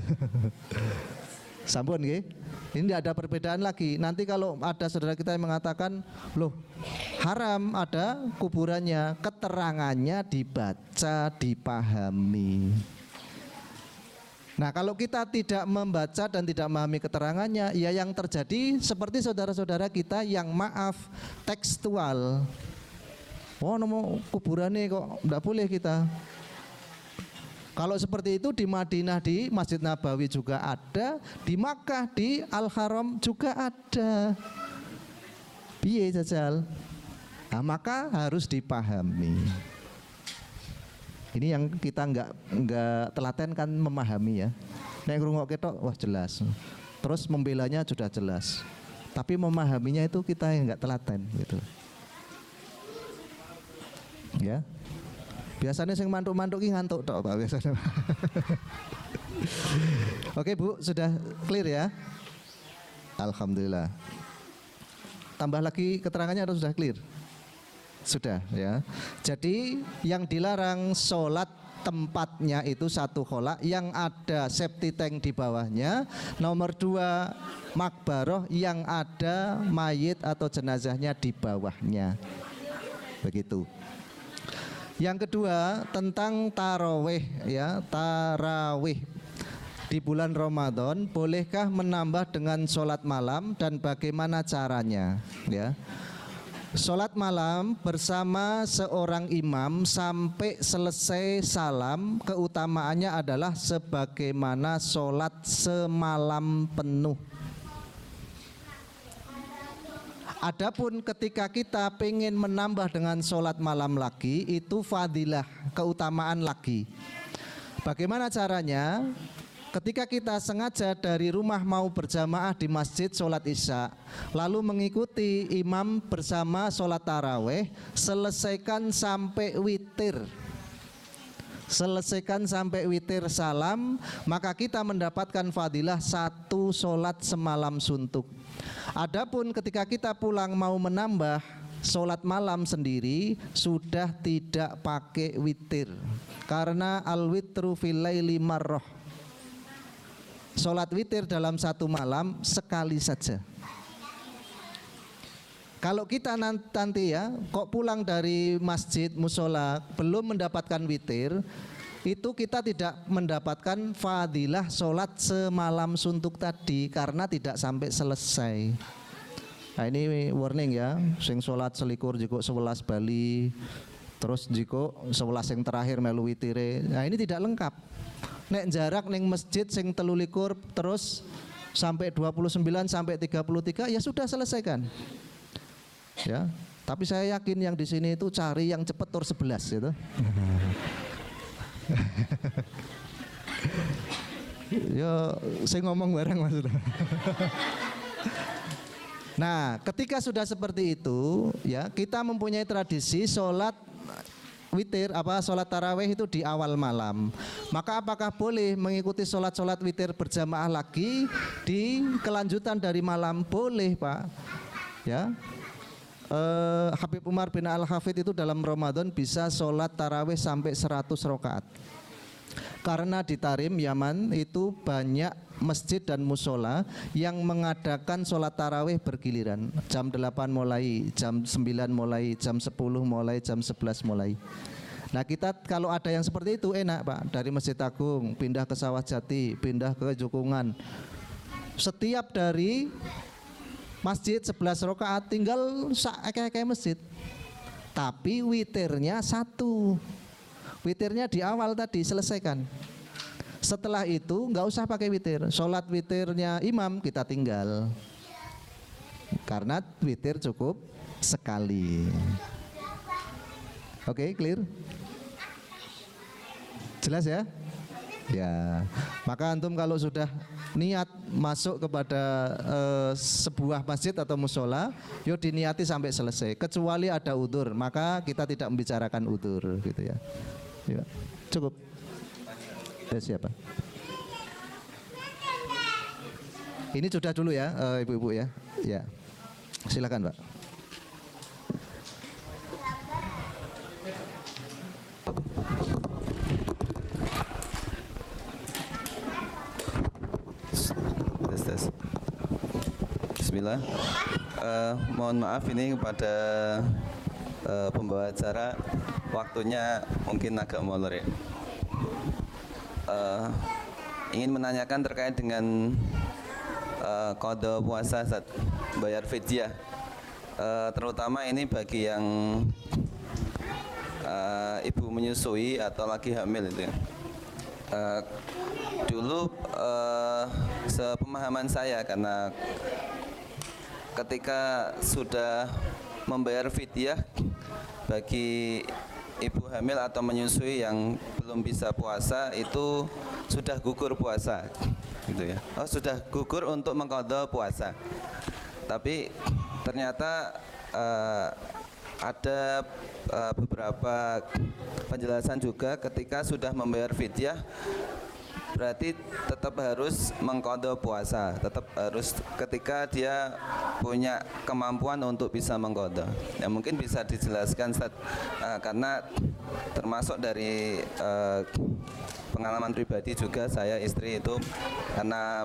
Sampun nggih. Ini tidak ada perbedaan lagi. Nanti kalau ada saudara kita yang mengatakan, loh haram ada kuburannya, keterangannya dibaca, dipahami. Nah kalau kita tidak membaca dan tidak memahami keterangannya, ya yang terjadi seperti saudara-saudara kita yang maaf tekstual. Oh nomor kuburannya kok tidak boleh kita. Kalau seperti itu di Madinah di Masjid Nabawi juga ada, di Makkah di Al-Haram juga ada. Piye jajal? Nah, maka harus dipahami. Ini yang kita nggak telaten kan memahami ya. Nek ngrungokke tok wah jelas. Terus membelanya sudah jelas. Tapi memahaminya itu kita yang nggak telaten gitu. Ya. Biasanya sing mantuk-mantuk ki ngantuk tok Pak biasanya. Oke Bu, sudah clear ya? Alhamdulillah. Tambah lagi keterangannya atau sudah clear? Sudah ya. Jadi yang dilarang sholat tempatnya itu satu kholak yang ada safety tank di bawahnya. Nomor 2 makbaroh yang ada mayit atau jenazahnya di bawahnya. Begitu. Yang kedua tentang tarawih ya, tarawih di bulan Ramadan bolehkah menambah dengan sholat malam dan bagaimana caranya ya. Sholat malam bersama seorang imam sampai selesai salam keutamaannya adalah sebagaimana sholat semalam penuh. Adapun ketika kita pengen menambah dengan sholat malam lagi itu fadilah, keutamaan lagi. Bagaimana caranya? Ketika kita sengaja dari rumah mau berjamaah di masjid sholat isya, lalu mengikuti imam bersama sholat taraweh, selesaikan sampai witir. Selesaikan sampai witir salam, maka kita mendapatkan fadilah 1 sholat semalam suntuk. Adapun ketika kita pulang mau menambah sholat malam sendiri, sudah tidak pakai witir. Karena al-witru fil laili marrah. Sholat witir dalam 1 malam sekali saja. Kalau kita nanti ya, kok pulang dari masjid musola belum mendapatkan witir, itu kita tidak mendapatkan fadilah sholat semalam suntuk tadi karena tidak sampai selesai. Nah ini warning ya, sing sholat selikur jiko 11 bali, terus jiko 11 yang terakhir melu witire. Nah ini tidak lengkap. Nek jarak neng masjid sing 13 terus sampai 29 sampai 33 ya sudah selesaikan. Ya, tapi saya yakin yang di sini itu cari yang cepat tur 11 gitu. Yo, saya ngomong bareng maksudnya. Nah, ketika sudah seperti itu, ya kita mempunyai tradisi sholat witir sholat tarawih itu di awal malam. Maka apakah boleh mengikuti sholat witir berjamaah lagi di kelanjutan dari malam? Boleh Pak. Ya. Habib Umar bin Al-Hafidh itu dalam Ramadan bisa sholat tarawih sampai 100 rakaat. Karena di Tarim, Yaman itu banyak masjid dan musola yang mengadakan sholat tarawih bergiliran. Jam 8 mulai, jam 9 mulai, jam 10 mulai, jam 11 mulai. Nah kita kalau ada yang seperti itu enak Pak. Dari Masjid Agung pindah ke Sawah Jati, pindah ke Jukungan. Setiap dari masjid 11 rakaat tinggal kayak masjid. Tapi witirnya 1. Witirnya di awal tadi selesaikan. Setelah itu nggak usah pakai witir. Sholat witirnya imam kita tinggal. Karena witir cukup sekali. Oke, clear? Jelas ya? Ya. Maka antum kalau sudah niat masuk kepada sebuah masjid atau musola, yuk diniati sampai selesai. Kecuali ada udzur, maka kita tidak membicarakan udzur, gitu ya. Ya. Cukup. Ya, siapa? Ini sudah dulu ya, ibu-ibu ya. Ya. Silakan, Pak. Bismillah. Mohon maaf ini kepada pembawa acara, waktunya mungkin agak molor ya. Ingin menanyakan terkait dengan qada puasa saat bayar fidyah, terutama ini bagi yang ibu menyusui atau lagi hamil itu ya. Dulu sepemahaman saya, karena ketika sudah membayar fidyah bagi ibu hamil atau menyusui yang belum bisa puasa itu sudah gugur puasa, gitu ya. Oh, sudah gugur untuk mengqadha puasa. Tapi ternyata ada beberapa penjelasan juga ketika sudah membayar fidyah berarti tetap harus mengqadha puasa, tetap harus ketika dia punya kemampuan untuk bisa mengqadha. Ya mungkin bisa dijelaskan Ustaz, karena termasuk dari pengalaman pribadi juga, saya istri itu karena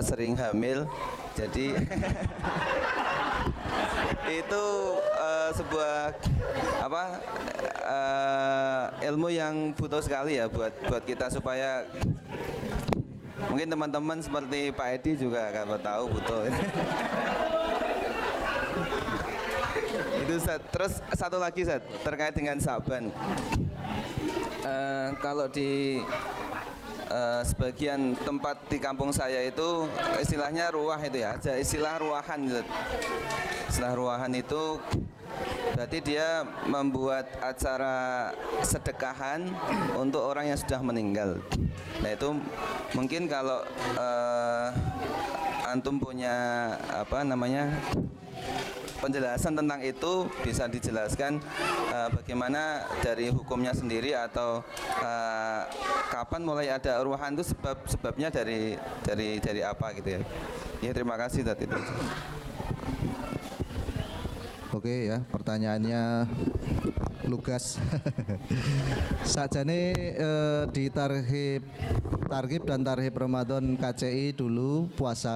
sering hamil, jadi itu sebuah ilmu yang butuh sekali ya buat kita, supaya mungkin teman-teman seperti Pak Edi juga akan tahu butuh. Itu Ustaz. Terus satu lagi Ustaz, terkait dengan Saban. Kalau di sebagian tempat di kampung saya itu istilahnya ruah itu ya, ada istilah ruahan gitu. Istilah ruahan itu berarti dia membuat acara sedekahan untuk orang yang sudah meninggal. Nah itu mungkin kalau antum punya penjelasan tentang itu, bisa dijelaskan bagaimana dari hukumnya sendiri, atau kapan mulai ada ruahan itu, sebabnya dari apa gitu ya. Ya terima kasih tadi itu. Oke ya, pertanyaannya lugas. Sakjane di targhib dan tarhib Ramadan KCI dulu puasa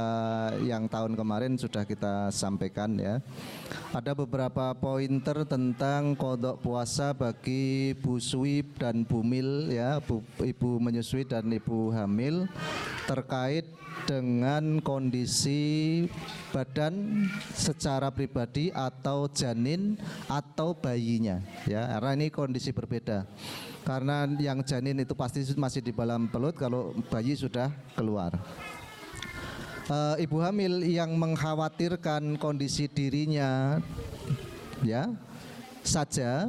yang tahun kemarin sudah kita sampaikan ya. Ada beberapa pointer tentang kodok puasa bagi Bu Suwib dan Bu Mil ya, ibu menyusui dan ibu hamil, terkait dengan kondisi badan secara pribadi atau janin atau bayinya ya, karena ini kondisi berbeda. Karena yang janin itu pasti masih di dalam perut, kalau bayi sudah keluar. Ibu hamil yang mengkhawatirkan kondisi dirinya ya saja,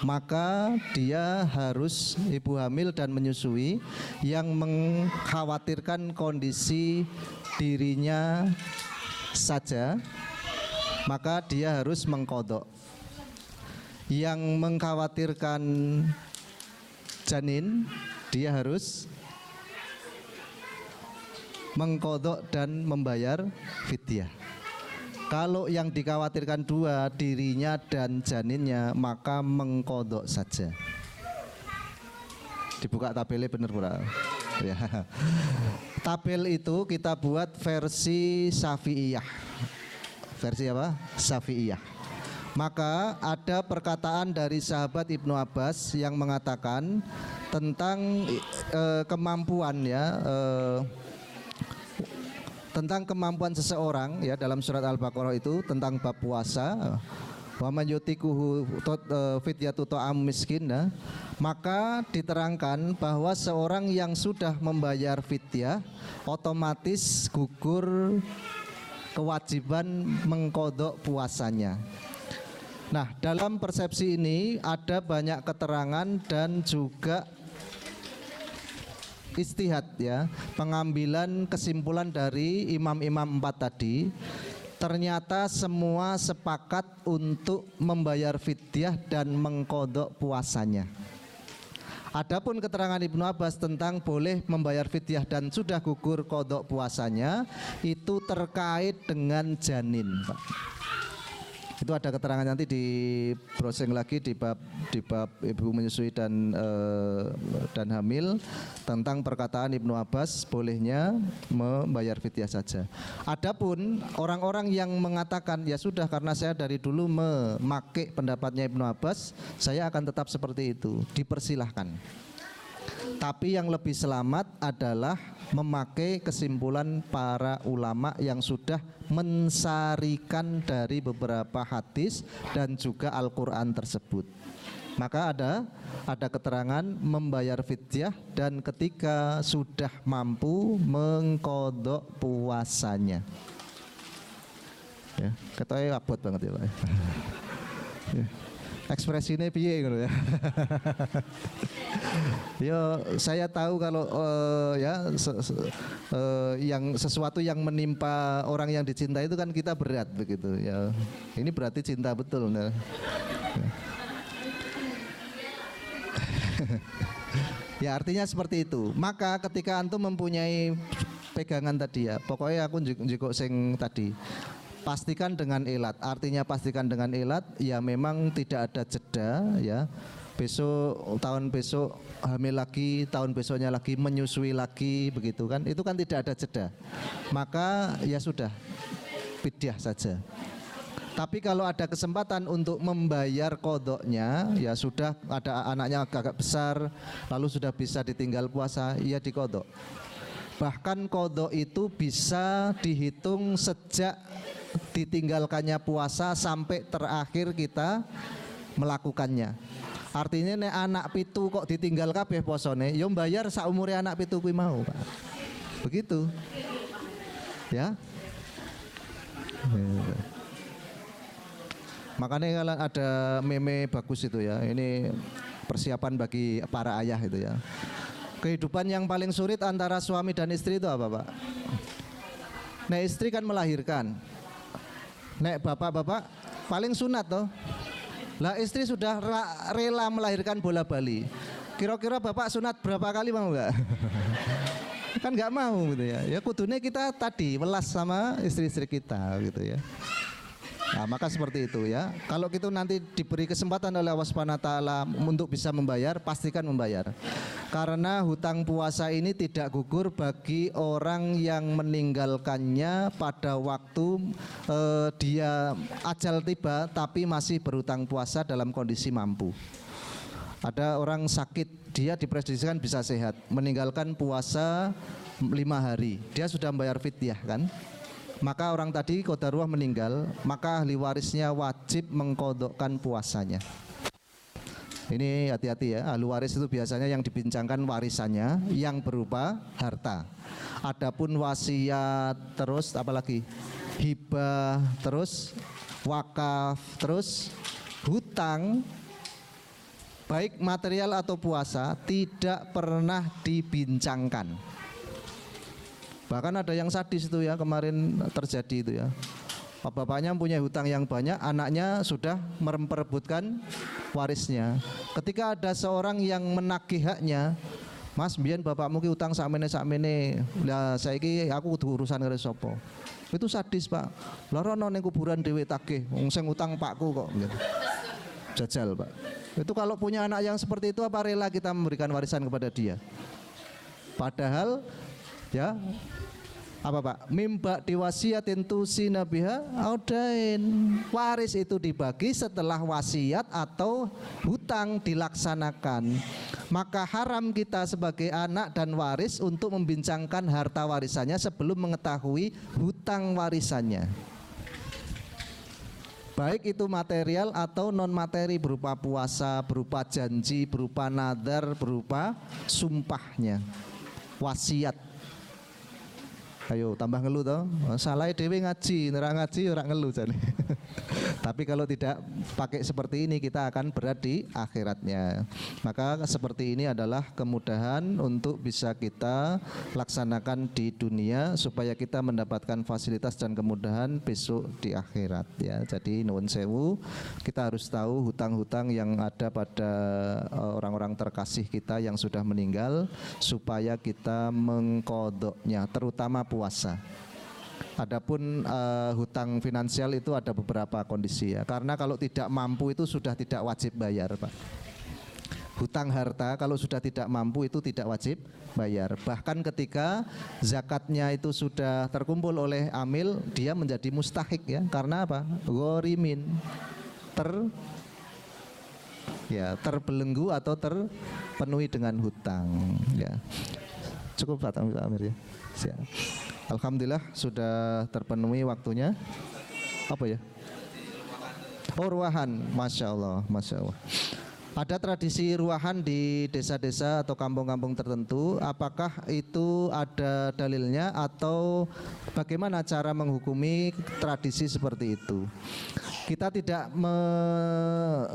maka dia harus, ibu hamil dan menyusui yang mengkhawatirkan kondisi dirinya saja, maka dia harus mengqadha. Yang mengkhawatirkan janin, dia harus mengqadha dan membayar fidyah. Kalau yang dikhawatirkan dua, dirinya dan janinnya, maka mengqadha saja. Dibuka tabelnya bener pura. Ya. Tabel itu kita buat versi Syafi'iyah. Versi apa? Syafi'iyah. Maka ada perkataan dari sahabat Ibnu Abbas yang mengatakan tentang kemampuan ya, tentang kemampuan seseorang ya, dalam surat Al-Baqarah itu tentang bab puasa, wa man yutikuhu fidyatu ta'am miskin ya, maka diterangkan bahwa seorang yang sudah membayar fidyah otomatis gugur kewajiban mengqadha puasanya. Nah, dalam persepsi ini ada banyak keterangan dan juga istihad ya, pengambilan kesimpulan dari imam-imam 4 tadi. Ternyata semua sepakat untuk membayar fidyah dan mengqadha puasanya. Adapun keterangan Ibnu Abbas tentang boleh membayar fidyah dan sudah gugur qadha puasanya, itu terkait dengan janin, Pak. Itu ada keterangan nanti di browsing lagi di bab ibu menyusui dan hamil tentang perkataan Ibnu Abbas bolehnya membayar fidyah saja. Adapun orang-orang yang mengatakan ya sudah, karena saya dari dulu memakai pendapatnya Ibnu Abbas, saya akan tetap seperti itu, dipersilahkan. Tapi yang lebih selamat adalah memakai kesimpulan para ulama yang sudah mensarikan dari beberapa hadis dan juga Al-Quran tersebut. Maka ada keterangan membayar fidyah dan ketika sudah mampu mengqadha puasanya. Ya, ketoke abot banget ya Pak. Ya. Ekspresinya piye ngono ya. Yo saya tahu kalau yang sesuatu yang menimpa orang yang dicintai itu kan kita berat begitu ya. Ini berarti cinta betul. Nah. Ya artinya seperti itu. Maka ketika antum mempunyai pegangan tadi ya, pokoknya aku njiko sing tadi. Pastikan dengan elat, artinya pastikan dengan elat, ya memang tidak ada jeda ya. Tahun besok hamil lagi, tahun besoknya lagi menyusui lagi, begitu kan? Itu kan tidak ada jeda. Maka ya sudah, fidyah saja. Tapi kalau ada kesempatan untuk membayar kodoknya, ya sudah ada anaknya agak besar, lalu sudah bisa ditinggal puasa, ya dikodok. Bahkan kodok itu bisa dihitung sejak ditinggalkannya puasa sampai terakhir kita melakukannya. Artinya nek anak pitu kok ditinggal kabeh posone, yo bayar saumure anak pitu kuwi mau, Pak. Begitu. Ya. Makanya kalau ada meme bagus itu ya, ini persiapan bagi para ayah itu ya. Kehidupan yang paling sulit antara suami dan istri itu apa, Pak? Nah, istri kan melahirkan. Nek bapak-bapak paling sunat toh. Lah istri sudah rela melahirkan bola bali. Kira-kira bapak sunat berapa kali mau enggak? Kan enggak mau gitu ya. Ya kudune kita tadi welas sama istri-istri kita gitu ya. Nah, maka seperti itu ya. Kalau kita nanti diberi kesempatan oleh Allah Subhanahu wa taala untuk bisa membayar, pastikan membayar. Karena hutang puasa ini tidak gugur bagi orang yang meninggalkannya pada waktu dia ajal tiba tapi masih berhutang puasa dalam kondisi mampu. Ada orang sakit, dia diprediksikan bisa sehat, meninggalkan puasa 5 hari. Dia sudah membayar fidyah kan? Maka orang tadi qadarullah meninggal, maka ahli warisnya wajib mengkodokkan puasanya. Ini hati-hati ya, ahli waris itu biasanya yang dibincangkan warisannya yang berupa harta. Adapun wasiat, terus apalagi hibah, terus wakaf, terus hutang, baik material atau puasa tidak pernah dibincangkan. Bahkan ada yang sadis itu ya, kemarin terjadi itu ya. Bapaknya punya hutang yang banyak, anaknya sudah memperebutkan warisnya. Ketika ada seorang yang menagih haknya, Mas, mbiyen bapakmu ki utang sakmene. Lah saiki aku kudu urusan karo sapa? Itu sadis, Pak. Lah rono ning kuburan dhewe tagih, wong sing utang pakku kok. Jajal, Pak. Itu kalau punya anak yang seperti itu, apa rela kita memberikan warisan kepada dia? Padahal ya apa Pak? Mimba diwasiatin tusina biha audain. Waris itu dibagi setelah wasiat atau hutang dilaksanakan. Maka haram kita sebagai anak dan waris untuk membincangkan harta warisannya sebelum mengetahui hutang warisannya. Baik itu material atau non materi berupa puasa, berupa janji, berupa nadar, berupa sumpahnya. Wasiat. Ayo tambah ngeluh toh. Salah dewe ngaji, nerang ngaji ora ngeluh jane. Tapi kalau tidak pakai seperti ini kita akan berat di akhiratnya. Maka seperti ini adalah kemudahan untuk bisa kita laksanakan di dunia supaya kita mendapatkan fasilitas dan kemudahan besok di akhirat ya. Jadi nuwun sewu, kita harus tahu hutang-hutang yang ada pada orang-orang terkasih kita yang sudah meninggal supaya kita mengkodoknya, terutama puasa. Adapun hutang finansial itu ada beberapa kondisi ya. Karena kalau tidak mampu itu sudah tidak wajib bayar, Pak. Hutang harta kalau sudah tidak mampu itu tidak wajib bayar. Bahkan ketika zakatnya itu sudah terkumpul oleh amil, dia menjadi mustahik ya. Karena apa? Ghorimin, terbelenggu atau terpenuhi dengan hutang ya. Cukup Pak Amir ya. Siap. Alhamdulillah sudah terpenuhi waktunya. Apa ya? Oh, ruahan, masya Allah, masya Allah. Ada tradisi ruahan di desa-desa atau kampung-kampung tertentu, apakah itu ada dalilnya atau bagaimana cara menghukumi tradisi seperti itu? Kita tidak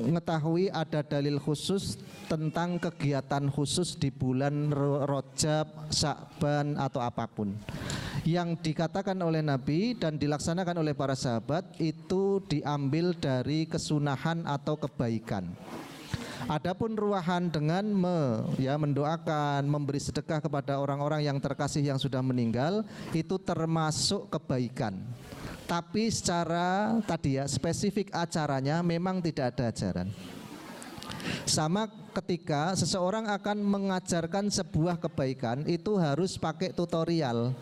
mengetahui ada dalil khusus tentang kegiatan khusus di bulan Rajab, Sya'ban atau apapun. Yang dikatakan oleh Nabi dan dilaksanakan oleh para sahabat itu diambil dari kesunahan atau kebaikan. Adapun ruahan dengan mendoakan, memberi sedekah kepada orang-orang yang terkasih yang sudah meninggal itu termasuk kebaikan. Tapi secara tadi spesifik acaranya memang tidak ada ajaran. Sama ketika seseorang akan mengajarkan sebuah kebaikan itu harus pakai tutorial.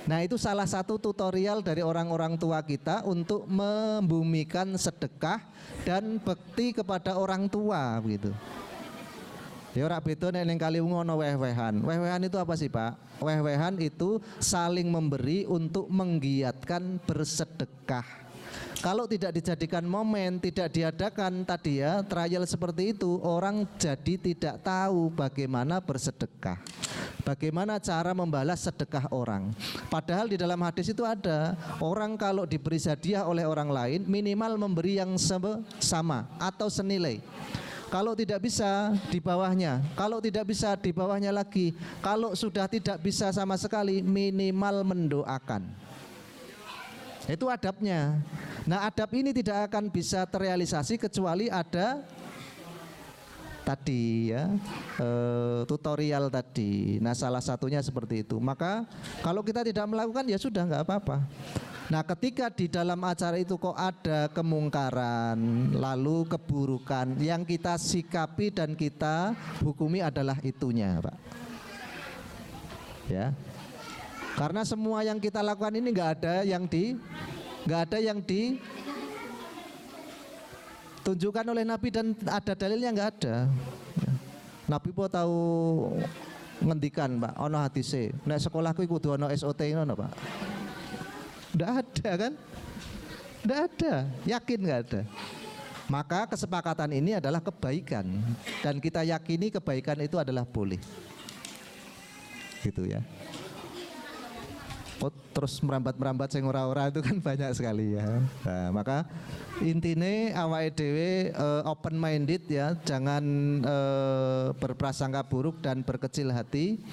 Nah, itu salah satu tutorial dari orang-orang tua kita untuk membumikan sedekah dan bekti kepada orang tua begitu. Ya ora beda nek ning kali ngono weh-wehan. Weh-wehan itu apa sih, Pak? Weh-wehan itu saling memberi untuk menggiatkan bersedekah. Kalau tidak dijadikan momen, tidak diadakan tadi trial seperti itu, orang jadi tidak tahu bagaimana bersedekah. Bagaimana cara membalas sedekah orang. Padahal di dalam hadis itu ada, orang kalau diberi hadiah oleh orang lain minimal memberi yang sama atau senilai. Kalau tidak bisa di bawahnya, kalau tidak bisa di bawahnya lagi, kalau sudah tidak bisa sama sekali minimal mendoakan. Itu adabnya. Nah, adab ini tidak akan bisa terrealisasi kecuali ada tadi tutorial tadi. Nah, salah satunya seperti itu. Maka kalau kita tidak melakukan ya sudah nggak apa-apa. Nah, ketika di dalam acara itu kok ada kemungkaran, lalu keburukan, yang kita sikapi dan kita hukumi adalah itunya, Pak. Ya. Karena semua yang kita lakukan ini nggak ada yang ditunjukkan oleh Nabi dan ada dalilnya nggak ada. Nabi po tahu ngendikan, Pak, ono hadise, nek sekolahku kudu ono SOT ngono, Pak. Nggak ada kan? Nggak ada, yakin nggak ada. Maka kesepakatan ini adalah kebaikan dan kita yakini kebaikan itu adalah boleh. Gitu ya. Oh, terus merambat sing ora-ora itu kan banyak sekali ya. Nah, maka intine awake dhewe open minded ya, jangan berprasangka buruk dan berkecil hati.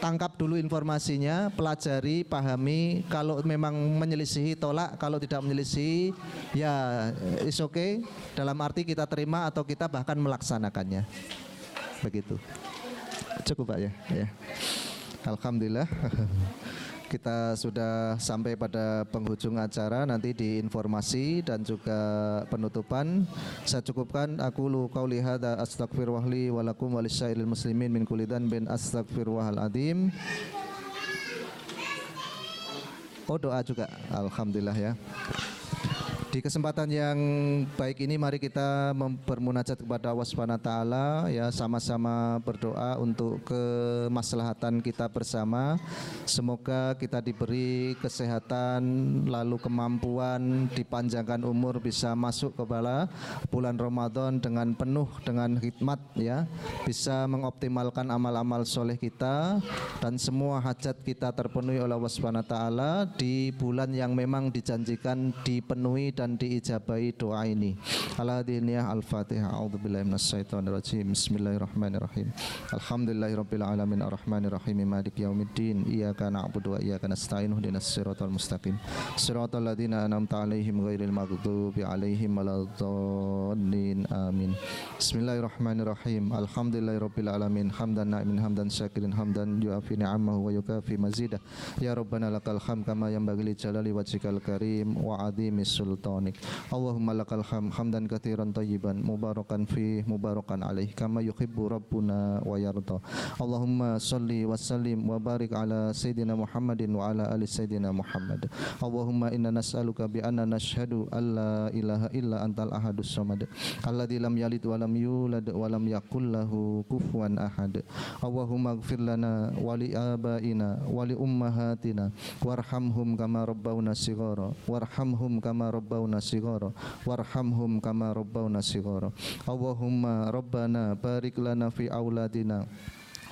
Tangkap dulu informasinya, pelajari, pahami. Kalau memang menyelisihi tolak, kalau tidak menyelisihi ya is okay. Dalam arti kita terima atau kita bahkan melaksanakannya. Begitu. Cukup, Pak ya. Ya. Alhamdulillah. Kita sudah sampai pada penghujung acara, nanti di informasi dan juga penutupan. Saya cukupkan aku qauli hadza astaghfirullah li wa lakum wa lisyairil muslimin min kulli dhanbin astaghfirullahal adzim. Oh, doa juga. Alhamdulillah ya. Di kesempatan yang baik ini mari kita bermunajat kepada Allah Subhanahu wa taala ya, sama-sama berdoa untuk kemaslahatan kita bersama. Semoga kita diberi kesehatan, lalu kemampuan, dipanjangkan umur, bisa masuk kepada bulan Ramadan dengan penuh dengan hikmat ya, bisa mengoptimalkan amal-amal soleh kita dan semua hajat kita terpenuhi oleh Allah Subhanahu wa taala di bulan yang memang dijanjikan dipenuhi dan diijabahi doa ini. Al-Hadiniyah Al-Fatihah. A'udzubillahi minasyaitonirrajim. Bismillahirrahmanirrahim. Alhamdulillahirabbil alamin arrahmanirrahim maliki yaumiddin. Iyyaka na'budu wa iyyaka nasta'in. Ihdinas siratal mustaqim. Siratal ladzina an'amta 'alaihim ghairil maghdubi 'alaihim waladdallin. Amin. Bismillahirrahmanirrahim. Alhamdulillahirabbil alamin hamdan na'imin hamdan syakirin hamdan yu'afi ni'amahu wa yukafi mazidah. Ya Rabbana lakal hamd kama yanbaghi li jalali wajhikal karim wa 'azimis sultan. Allahumma lakal hamdan katsiran tayyiban mubarakan fi mubarakan alaih kama yuhibbu rabbuna wa yarda. Allahumma shalli wa sallim wa barik ala sayyidina Muhammadin wa ala ali sayyidina Muhammad. Allahumma inna nas'aluka bi anna nashhadu alla ilaha illa antal ahadus samad alladzi lam yalid wa lam yulad wa lam yakul lahu kufuwan ahad. Allahumma ighfir lana wa li abaina wa li ummahatina warhamhum kama rabbawna shighara warhamhum kama rabbawna rabbawna shighara warhamhum kama rabbawna shighara. Allahumma rabbana barik lana fi auladina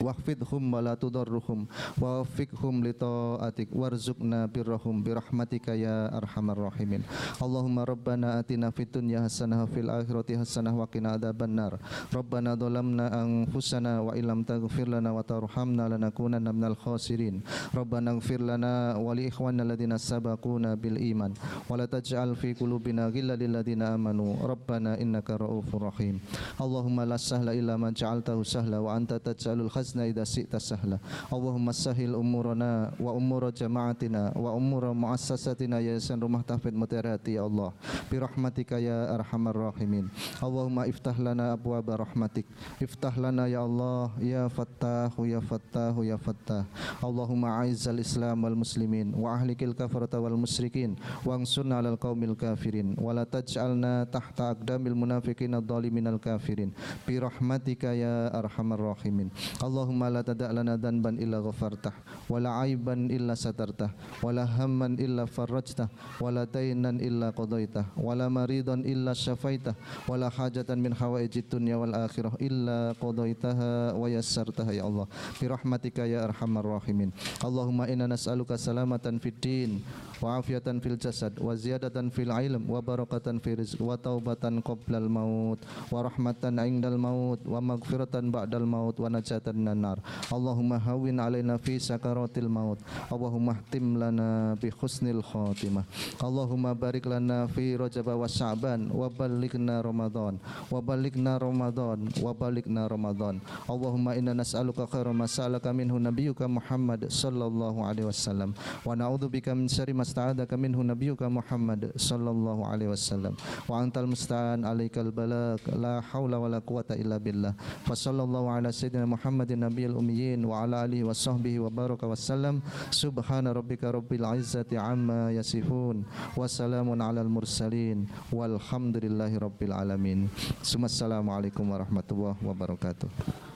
wahfidhum wa la tudarruhum wa waffiqhum li ta'atik warzuqna birrahum birahmatika ya arhamar rahimin. Allahumma rabbana atina fid dunya hasanah wa fil akhirati hasanah wa qina adzabannar. Rabbana dhalamna anfusana wa illam taghfir lana wa tarhamna lanakunanna minal khasirin. Rabbana ighfir lana wa li ikhwanina alladziina sabaquna bil iman wa la taj'al fi qulubina ghillan lil ladziina amanu rabbana innaka ra'ufur rahim. Allahumma la sahla illa ma ja'altahu sahla wa anta taj'alul idza syi'ta sahla. Allahumma sahhil umurana wa umura jama'atina wa umura muassasatina yayasan rumah tahfidz mutarati ya Allah bi rahmatika ya arhamar rahimin. Allahumma iftah lana abwaaba rahmatik, iftah lana ya Allah ya fattahu ya fattahu ya fattah. Allahumma aizzal islam wal muslimin wa ahlikil kafarata wal musyrikin wansurna 'alal qaumil kafirin wa la taj'alna tahta aqdamil munafiqin adh-dhalimin al kafirin bi rahmatika ya arhamar rahimin. Allahumma la tada' lana dhanban illa ghafartah wa la aiban illa satartah wa la hamman illa farajtah wa la daynan illa qadaitah wa la maridan illa syafaitah wa la hajatan min hawaijid dunya wal akhirah illa qadaitaha wa yassartaha ya Allah bi rahmatika ya arhamar rahimin. Allahumma inna nas'aluka salamatan fid din wa afiatan fil jasad wa ziyadatan fil ilm wa barakatan fil rizq wa taubatan qoblal maut wa rahmatan indal maut wa maghfiratan ba'dal maut wa najatan minan nar. Allahumma hawwin alaina fi sakaratil maut. Allahumma ihtim lana bi husnil khatimah. Allahumma barik lana fi Rajab wa Sya'ban wa ballighna Ramadan wa ballighna Ramadan wa ballighna Ramadan. Allahumma inna nas'aluka khairan ma sa'alaka minhu nabiyyuka Muhammad sallallahu alaihi wasallam wa na'udzubika min syarri ma sta'adaka minhu nabiyyuka Muhammad sallallahu alaihi wasallam wa antal musta'an alaikal balagh la haula wala quwata illa billah. Fa sallallahu ala sayyidina Muhammadin nabiyil ummiyin wa ala alihi wa sahbihi wa baraka wasallam. Subhana rabbika rabbil izzati amma yasifun wa salamun alal mursalin walhamdulillahi rabbil alamin. Assalamualaikum warahmatullahi wabarakatuh.